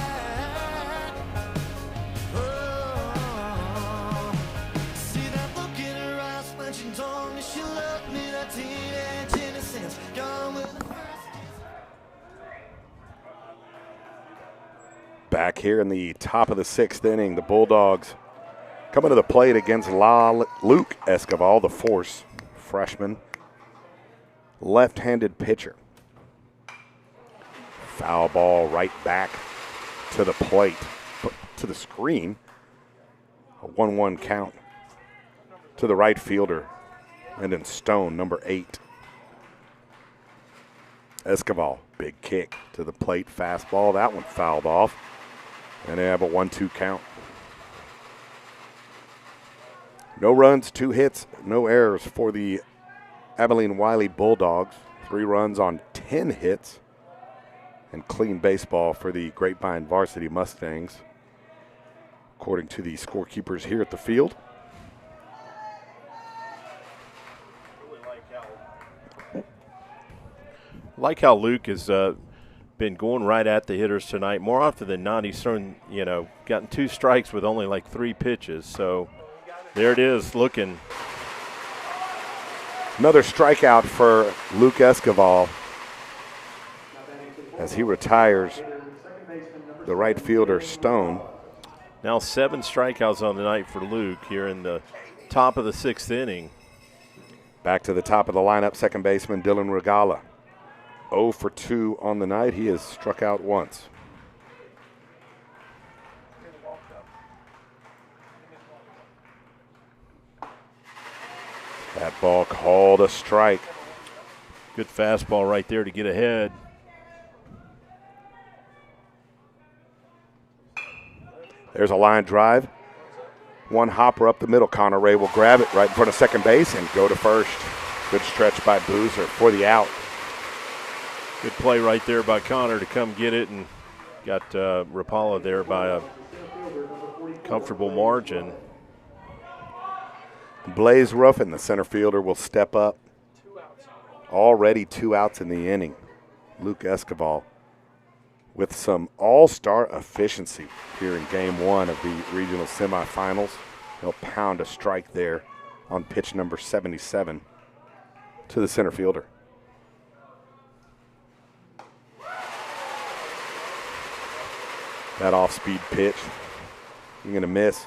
Oh, see that look in her eyes when she told me she loved me, that teenage innocence gone with the first. Back here in the top of the 6th inning, the Bulldogs coming to the plate against Luke Escobar, the force freshman, left-handed pitcher. Foul ball right back to the plate, to the screen. A 1-1 count to the right fielder, and then Stone, number 8. Escobar, big kick to the plate, fastball. That one fouled off. And they have a 1-2 count. No runs, 2 hits, no errors for the Abilene Wylie Bulldogs, 3 runs on 10 hits, and clean baseball for the Grapevine varsity Mustangs, according to the scorekeepers here at the field. Like how Luke has been going right at the hitters tonight. More often than not, he's thrown, gotten 2 strikes with only like 3 pitches. So there it is, looking. Another strikeout for Luke Escoval as he retires the right fielder Stone. Now 7 strikeouts on the night for Luke here in the top of the 6th inning. Back to the top of the lineup, second baseman Dylan Regala. 0 for 2 on the night. He has struck out once. That ball called a strike. Good fastball right there to get ahead. There's a line drive. One hopper up the middle. Connor Ray will grab it right in front of second base and go to first. Good stretch by Boozer for the out. Good play right there by Connor to come get it, and got Rapala there by a comfortable margin. Blaze Ruffin, the center fielder, will step up. Already 2 outs in the inning. Luke Escoval with some all-star efficiency here in game 1 of the regional semifinals. He'll pound a strike there on pitch number 77 to the center fielder. That off-speed pitch, you're going to miss.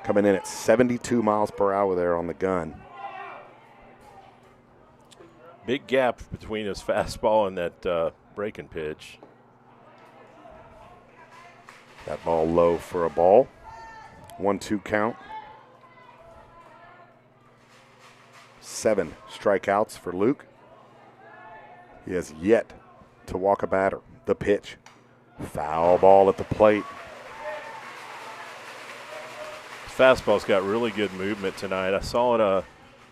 Coming in at 72 miles per hour there on the gun. Big gap between his fastball and that breaking pitch. That ball low for a ball. 1-2 count. 7 strikeouts for Luke. He has yet to walk a batter. The pitch. Foul ball at the plate. Fastball's got really good movement tonight. I saw it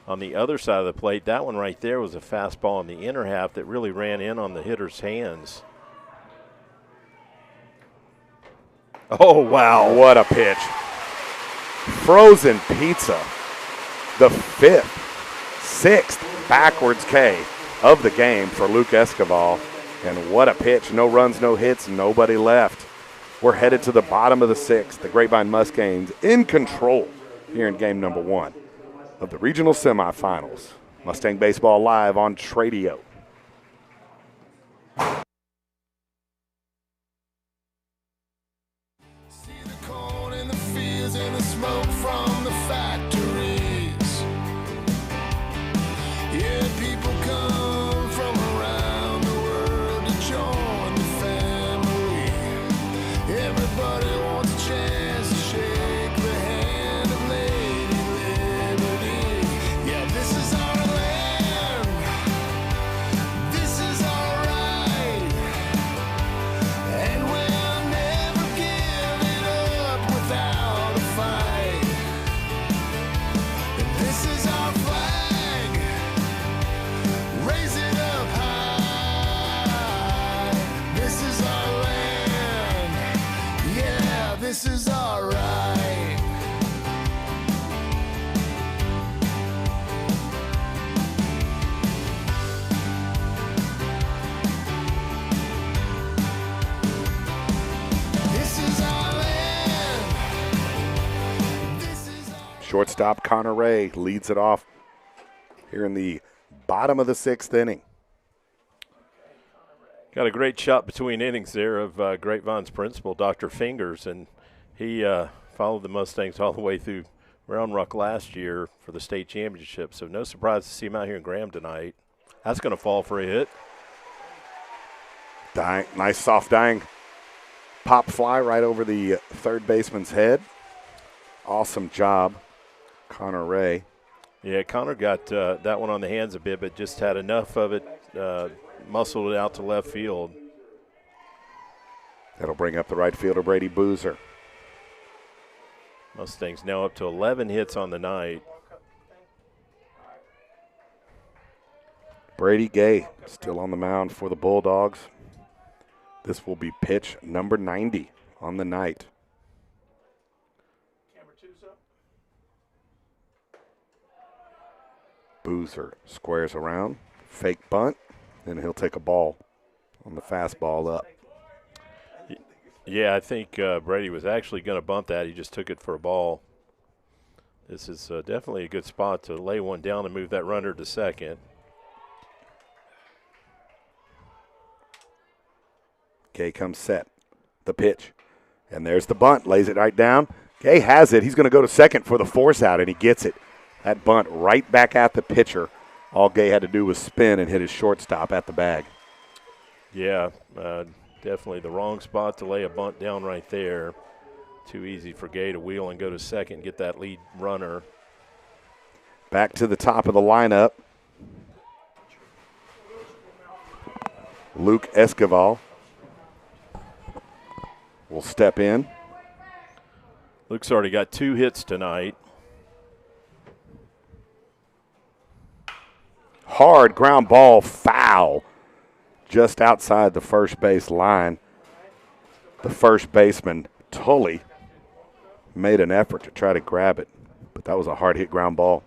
on the other side of the plate. That one right there was a fastball in the inner half that really ran in on the hitter's hands. Oh, wow. What a pitch. Frozen pizza. The 6th backwards K of the game for Luke Escoval. And what a pitch. No runs, no hits, nobody left. We're headed to the bottom of the 6th. The Grapevine Mustangs in control here in game number 1 of the regional semifinals. Mustang Baseball live on Tradio. See the corn in the fields and the smoke from the factories. Yeah, people come from around the world to join the family. Everybody wants a chance to shake the hand of Lady Liberty. Yeah, this is our land. This is our right. And we'll never give it up without a fight. And this is our flag. Raise it up high. This is our land. Yeah, this is our right. This is our land. This is our Shortstop Connor Ray leads it off here in the bottom of the 6th inning. Got a great shot between innings there of Grapevine's principal, Dr. Fingers, and he followed the Mustangs all the way through Round Rock last year for the state championship. So no surprise to see him out here in Graham tonight. That's going to fall for a hit. Nice soft dying pop fly right over the third baseman's head. Awesome job, Connor Ray. Yeah, Connor got that one on the hands a bit, but just had enough of it, muscled it out to left field. That'll bring up the right fielder, Brady Boozer. Mustangs now up to 11 hits on the night. Brady Gay still on the mound for the Bulldogs. This will be pitch number 90 on the night. Boozer squares around, fake bunt, and he'll take a ball on the fastball up. Yeah, I think Brady was actually going to bunt that. He just took it for a ball. This is definitely a good spot to lay one down and move that runner to second. Gay comes set. The pitch. And there's the bunt. Lays it right down. Gay has it. He's going to go to second for the force out, and he gets it. That bunt right back at the pitcher. All Gay had to do was spin and hit his shortstop at the bag. Yeah, definitely the wrong spot to lay a bunt down right there. Too easy for Gay to wheel and go to second, get that lead runner. Back to the top of the lineup. Luke Esquivel will step in. Luke's already got 2 hits tonight. Hard ground ball, foul, just outside the first base line. The first baseman, Tully, made an effort to try to grab it, but that was a hard hit ground ball.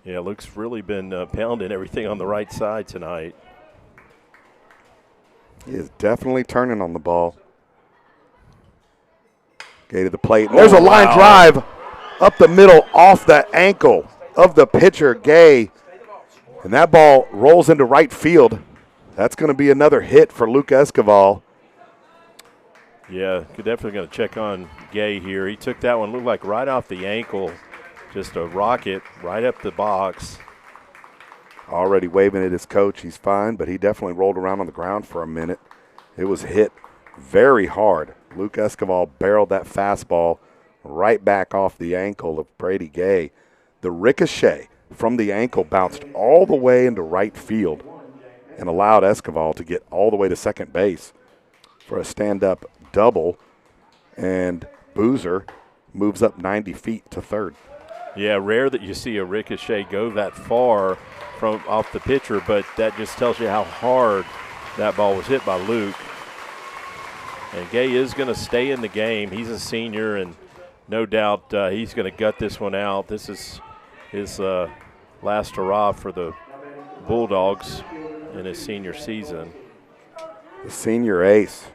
Yeah, Luke's really been pounding everything on the right side tonight. He is definitely turning on the ball. Gay to the plate. And there's a line drive up the middle off the ankle of the pitcher, Gay. And that ball rolls into right field. That's going to be another hit for Luke Esquivel. Yeah, definitely going to check on Gay here. He took that one, looked like right off the ankle. Just a rocket right up the box. Already waving at his coach. He's fine, but he definitely rolled around on the ground for a minute. It was hit very hard. Luke Esquivel barreled that fastball right back off the ankle of Brady Gay. The ricochet from the ankle bounced all the way into right field and allowed Esquivel to get all the way to second base for a stand-up double, and Boozer moves up 90 feet to third. Yeah, rare that you see a ricochet go that far from off the pitcher, but that just tells you how hard that ball was hit by Luke. And Gay is going to stay in the game. He's a senior, and no doubt he's going to gut this one out. This is his last hurrah for the Bulldogs in his senior season. The senior ace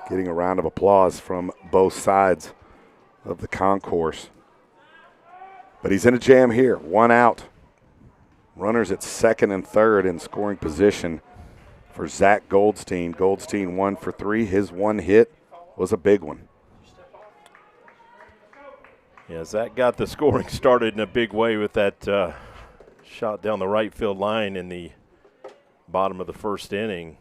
getting a round of applause from both sides of the concourse. But he's in a jam here. 1 out. Runners at second and third in scoring position for Zach Goldstein. Goldstein 1 for 3. His one hit was a big one. Yeah, Zach got the scoring started in a big way with that shot down the right field line in the bottom of the first inning.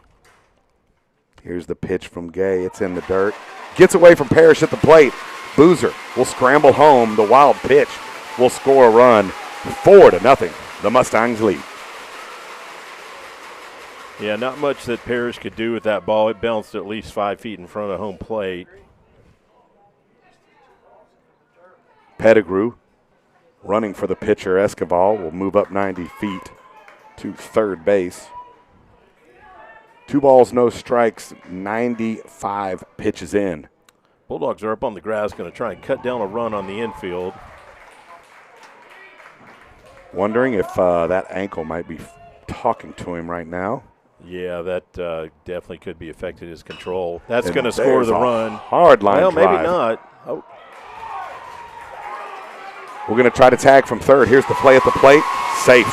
Here's the pitch from Gay. It's in the dirt. Gets away from Parrish at the plate. Boozer will scramble home. The wild pitch will score a run. 4-0. The Mustangs lead. Yeah, not much that Parrish could do with that ball. It bounced at least 5 feet in front of home plate. Pettigrew running for the pitcher. Esquivel will move up 90 feet to third base. 2 balls, no strikes, 95 pitches in. Bulldogs are up on the grass, going to try and cut down a run on the infield. Wondering if that ankle might be talking to him right now. Yeah, that definitely could be affected his control. That's going to score the run. Hard line drive. Well, maybe not. Oh. We're going to try to tag from third. Here's the play at the plate. Safe.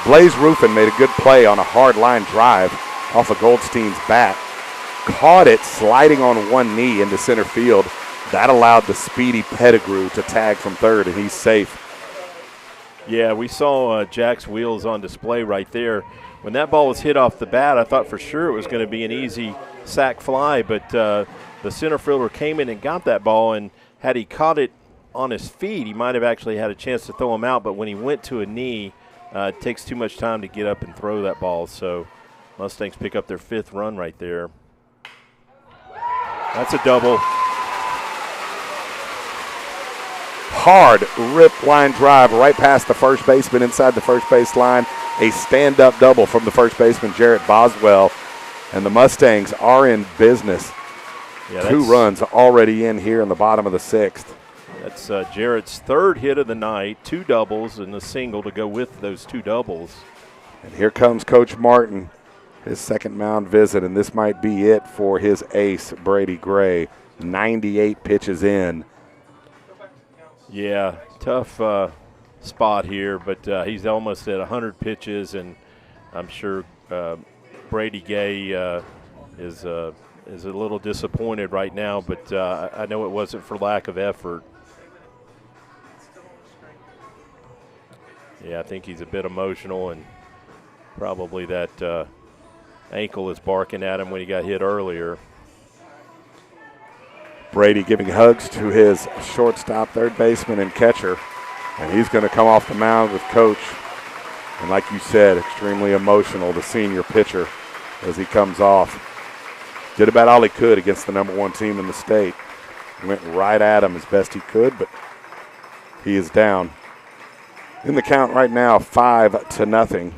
Blaze Ruffin made a good play on a hard line drive off of Goldstein's bat. Caught it sliding on one knee into center field. That allowed the speedy Pettigrew to tag from third, and he's safe. Yeah, we saw Jack's wheels on display right there. When that ball was hit off the bat, I thought for sure it was going to be an easy sac fly, but the center fielder came in and got that ball, and had he caught it on his feet, he might have actually had a chance to throw him out, but when he went to a knee, it takes too much time to get up and throw that ball. So Mustangs pick up their 5th run right there. That's a double. Hard rip line drive right past the first baseman inside the first base line. a stand-up double from the first baseman, Jarrett Boswell, and the Mustangs are in business. Yeah, 2 runs already in here in the bottom of the 6th. That's Jarrett's 3rd hit of the night, 2 doubles and a single to go with those 2 doubles. And here comes Coach Martin, his second mound visit, and this might be it for his ace, Brady Gray. 98 pitches in. Yeah, tough spot here, but he's almost at 100 pitches, and I'm sure Brady Gay is a little disappointed right now, but I know it wasn't for lack of effort. Yeah, I think he's a bit emotional, and probably that ankle is barking at him when he got hit earlier. Brady giving hugs to his shortstop, third baseman, and catcher, and he's going to come off the mound with Coach. And like you said, extremely emotional, the senior pitcher, as he comes off. Did about all he could against the number 1 team in the state. Went right at him as best he could, but he is down. In the count right now, 5-0,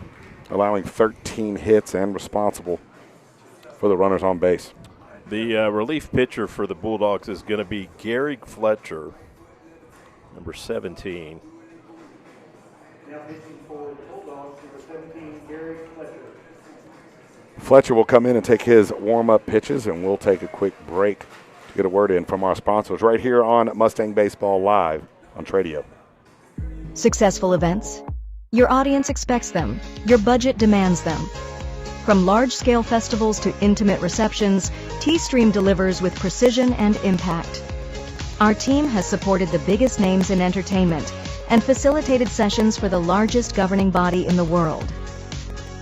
allowing 13 hits and responsible for the runners on base. The relief pitcher for the Bulldogs is going to be Gary Fletcher, number 17. Now pitching for the Bulldogs, number 17, Gary Fletcher. Fletcher will come in and take his warm-up pitches, and we'll take a quick break to get a word in from our sponsors right here on Mustang Baseball Live on Tradio. Successful events? Your audience expects them. Your budget demands them. From large-scale festivals to intimate receptions, T-Stream delivers with precision and impact. Our team has supported the biggest names in entertainment and facilitated sessions for the largest governing body in the world.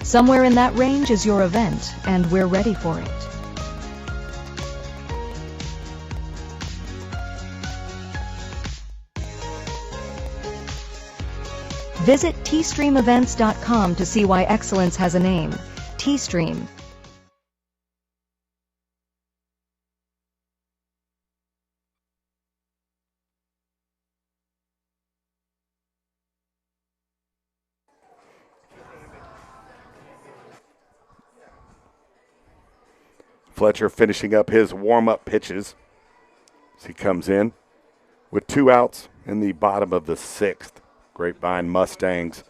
Somewhere in that range is your event, and we're ready for it. Visit tstreamevents.com to see why excellence has a name. T-Stream. Fletcher finishing up his warm-up pitches as he comes in with 2 outs in the bottom of the 6th. Grapevine Mustangs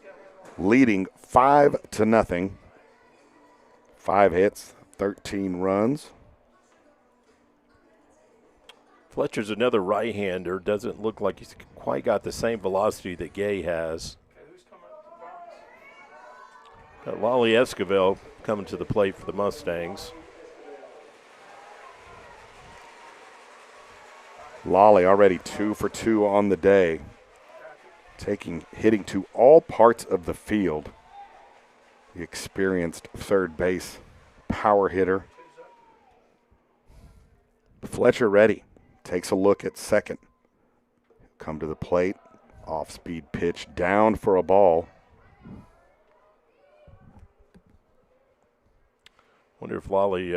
leading 5-0. 5 hits, 13 runs. Fletcher's another right-hander. Doesn't look like he's quite got the same velocity that Gay has. Got Lolly Esquivel coming to the plate for the Mustangs. Lolly already 2 for 2 on the day. Hitting to all parts of the field. The experienced third base power hitter. Fletcher ready. Takes a look at second. Come to the plate. Off-speed pitch down for a ball. Wonder if Lolly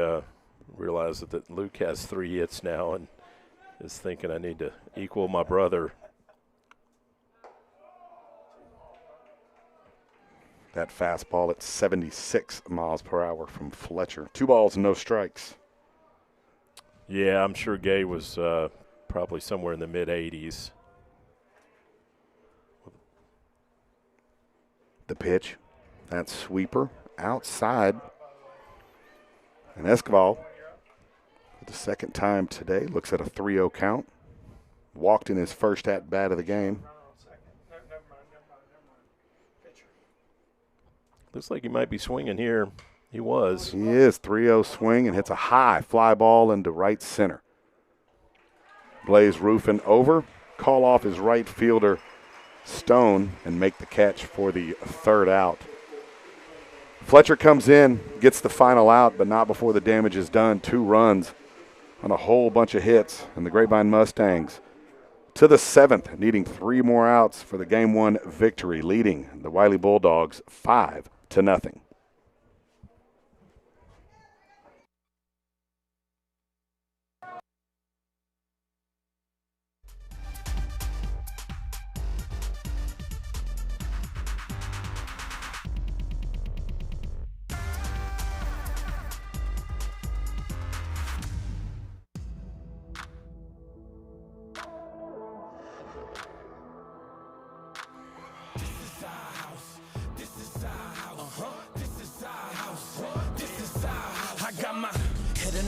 realizes that Luke has 3 hits now and is thinking I need to equal my brother. That fastball at 76 miles per hour from Fletcher. 2 balls, no strikes. Yeah, I'm sure Gay was probably somewhere in the mid-80s. The pitch, that sweeper outside. And Esquivel, for the second time today, looks at a 3-0 count. Walked in his first at-bat of the game. Looks like he might be swinging here. He was. He is. 3-0 swing and hits a high fly ball into right center. Blaze Ruffin over. Call off his right fielder, Stone, and make the catch for the 3rd out. Fletcher comes in, gets the final out, but not before the damage is done. 2 runs on a whole bunch of hits, and the Grapevine Mustangs to the 7th, needing 3 more outs for the Game 1 victory, leading the Wylie Bulldogs 5-0.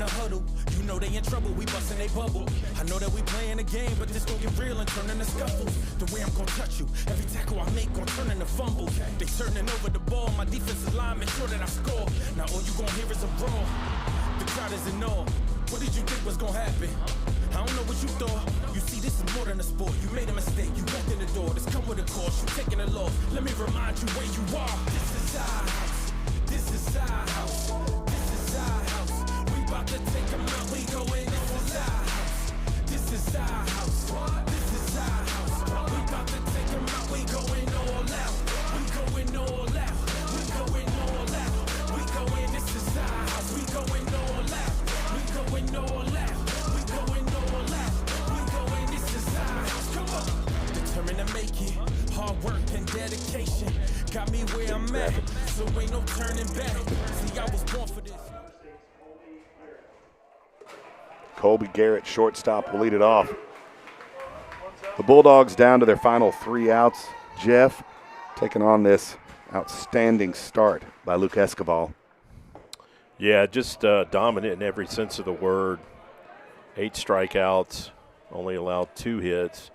the huddle. You know they in trouble, we bustin' they bubble. I know that we playing the game, but this gon' get real and turn into scuffles. The way I'm gon' touch you, every tackle I make gon' turn into fumble. They turning over the ball, my defensive line make sure that I score. Now all you gon' hear is a brawl. The crowd is in awe. What did you think was gon' happen? I don't know what you thought. You see, this is more than a sport. You made a mistake, you walked in the door. This come with a cost, you taking a loss. Let me remind you where you are. This is our house. This is our house. This is our house. We bout to take them out, we go in. This is our house. This is our house. This is our house. We bout to take them out, we going all out. We going all out. We going all out. We going, this is our house. We going all out. We going all out. We going all out. We going, this is our house. Come on. Determined to make it. Hard work and dedication got me where I'm at. So ain't no turning back. See, I was born for this. Colby Garrett, shortstop, will lead it off. The Bulldogs down to their final 3 outs. Jeff taking on this outstanding start by Luke Escobar. Yeah, just dominant in every sense of the word. 8 strikeouts, only allowed 2 hits.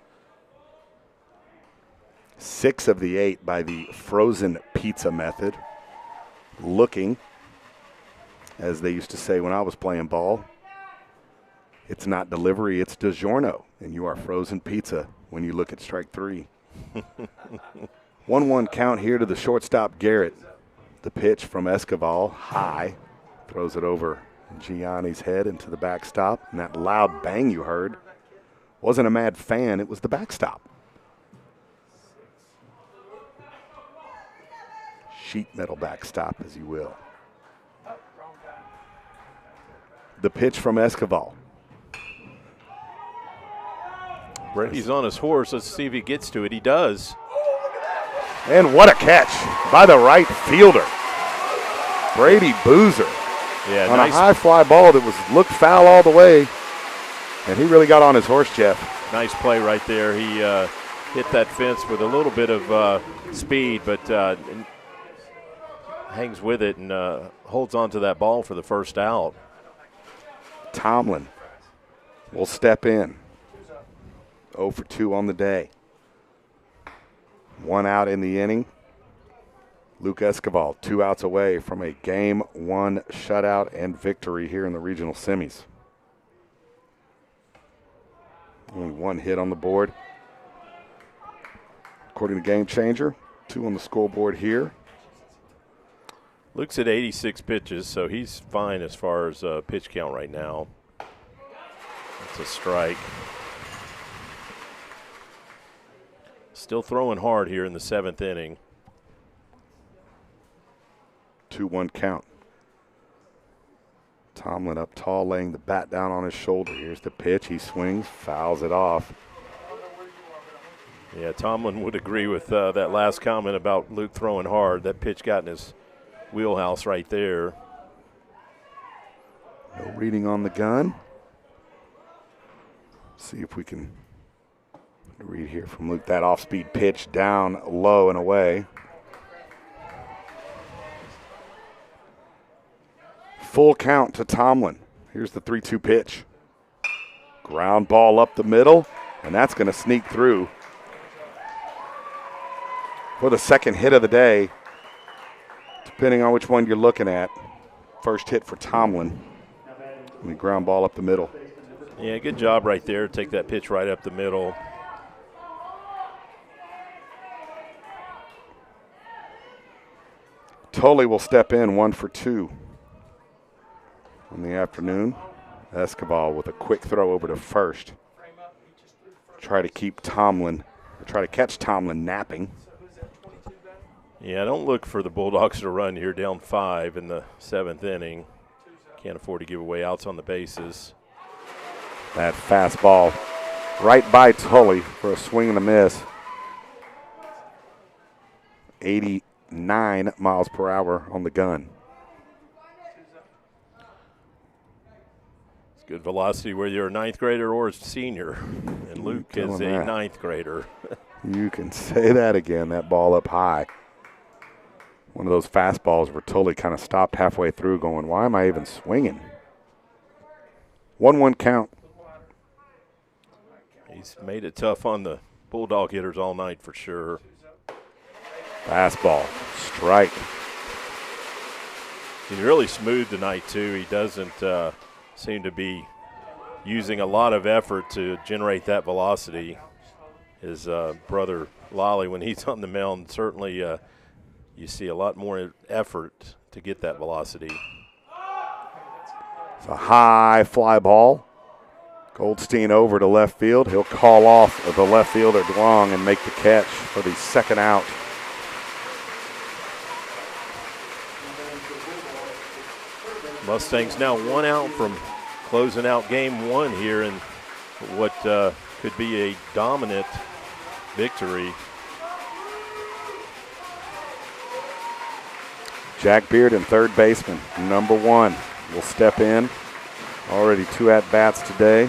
6 of the 8 by the frozen pizza method. Looking, as they used to say when I was playing ball, it's not delivery, it's DiGiorno, and you are frozen pizza when you look at strike 3. 1-1 count here to the shortstop Garrett. The pitch from Escobar, high, throws it over Gianni's head into the backstop, and that loud bang you heard wasn't a Mad Fan, it was the backstop. Sheet metal backstop, as you will. The pitch from Escobar. Brady's on his horse. Let's see if he gets to it. He does. And what a catch by the right fielder, Brady Boozer. Yeah, on nice. A high fly ball that looked foul all the way, and he really got on his horse, Jeff. Nice play right there. He hit that fence with a little bit of speed, but hangs with it and holds on to that ball for the first out. Tomlin will step in. 0 for 2 on the day. 1 out in the inning. Luke Escobar, 2 outs away from a Game 1 shutout and victory here in the regional semis. Only 1 hit on the board. According to Game Changer, 2 on the scoreboard here. Luke's at 86 pitches, so he's fine as far as pitch count right now. That's a strike. Still throwing hard here in the 7th inning. 2-1 count. Tomlin up tall, laying the bat down on his shoulder. Here's the pitch. He swings, fouls it off. Yeah, Tomlin would agree with that last comment about Luke throwing hard. That pitch got in his wheelhouse right there. No reading on the gun. See if we can read here from Luke. That off-speed pitch down low and away. Full count to Tomlin. Here's the 3-2 pitch. Ground ball up the middle, and that's going to sneak through for the second hit of the day, depending on which one you're looking at. First hit for Tomlin. And the ground ball up the middle. Yeah, good job right there. Take that pitch right up the middle. Tully will step in, 1 for 2 in the afternoon. Escobar with a quick throw over to first. Try to keep Tomlin, or try to catch Tomlin napping. Yeah, don't look for the Bulldogs to run here down 5 in the 7th inning. Can't afford to give away outs on the bases. That fastball right by Tully for a swing and a miss. 89 miles per hour on the gun. It's good velocity whether you're a 9th grader or a senior. And Luke is a 9th grader. You can say that again, that ball up high. One of those fastballs where Tully kind of stopped halfway through going, why am I even swinging? 1-1 count. He's made it tough on the Bulldog hitters all night for sure. Fastball, strike. He's really smooth tonight, too. He doesn't seem to be using a lot of effort to generate that velocity. His brother, Lolly, when he's on the mound, certainly you see a lot more effort to get that velocity. It's a high fly ball. Goldstein over to left field. He'll call off the left fielder, Duong, and make the catch for the second out. Mustangs now 1 out from closing out game 1 here in what could be a dominant victory. Jack Bearden, third baseman, number 1, will step in. Already 2 at-bats today.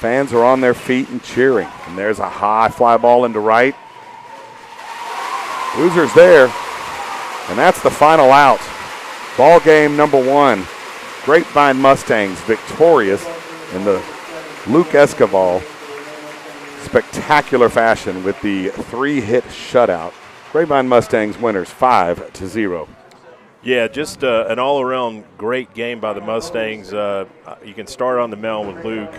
Fans are on their feet and cheering. And there's a high fly ball into right. Loser's there. And that's the final out. Ball game number 1. Grapevine Mustangs victorious in the Luke Escobar spectacular fashion with the 3-hit shutout. Grapevine Mustangs winners 5-0. Yeah, just an all-around great game by the Mustangs. You can start on the mound with Luke.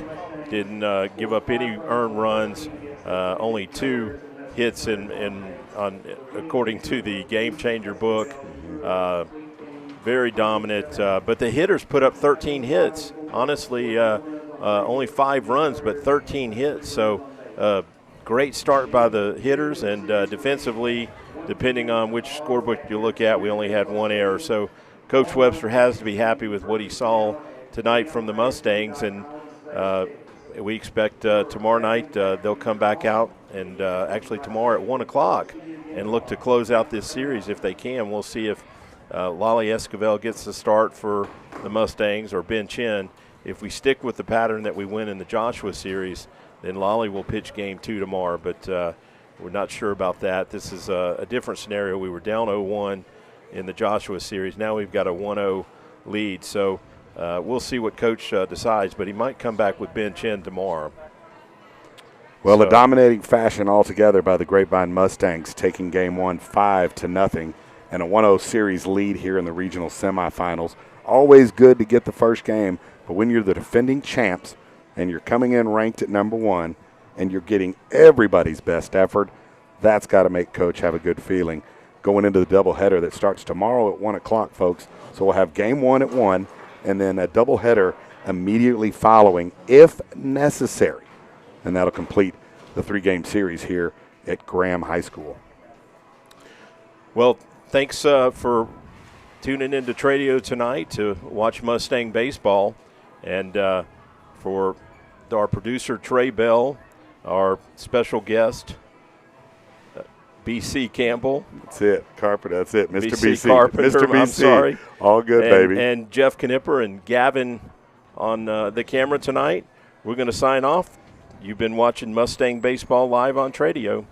Didn't give up any earned runs. Only 2 hits according to the Game Changer book. Very dominant. But the hitters put up 13 hits. Honestly, only 5 runs, but 13 hits. So great start by the hitters, and defensively, depending on which scorebook you look at, we only had 1 error. So Coach Webster has to be happy with what he saw tonight from the Mustangs, and we expect tomorrow night they'll come back out, and actually tomorrow at 1 o'clock, and look to close out this series if they can. We'll see if Lolly Esquivel gets the start for the Mustangs or Ben Chin. If we stick with the pattern that we win in the Joshua series, then Lolly will pitch game 2 tomorrow, but we're not sure about that. This is a different scenario. We were down 0-1 in the Joshua series. Now we've got a 1-0 lead. So we'll see what Coach decides, but he might come back with Ben Chin tomorrow. Well, a dominating fashion altogether by the Grapevine Mustangs, taking game 1 5-0, and a 1-0 series lead here in the regional semifinals. Always good to get the first game, but when you're the defending champs and you're coming in ranked at number 1 and you're getting everybody's best effort, that's got to make Coach have a good feeling going into the doubleheader that starts tomorrow at 1 o'clock, folks. So we'll have game 1 at 1 and then a doubleheader immediately following if necessary. And that'll complete the 3-game series here at Graham High School. Well, thanks for tuning into Tradio tonight to watch Mustang baseball. And for our producer, Trey Bell, our special guest, B.C. Campbell. That's it, Carpenter. That's it, Mr. B.C. Carpenter, Mr. B.C. I'm sorry. All good, baby. And Jeff Knipper and Gavin on the camera tonight. We're going to sign off. You've been watching Mustang Baseball live on Tradio.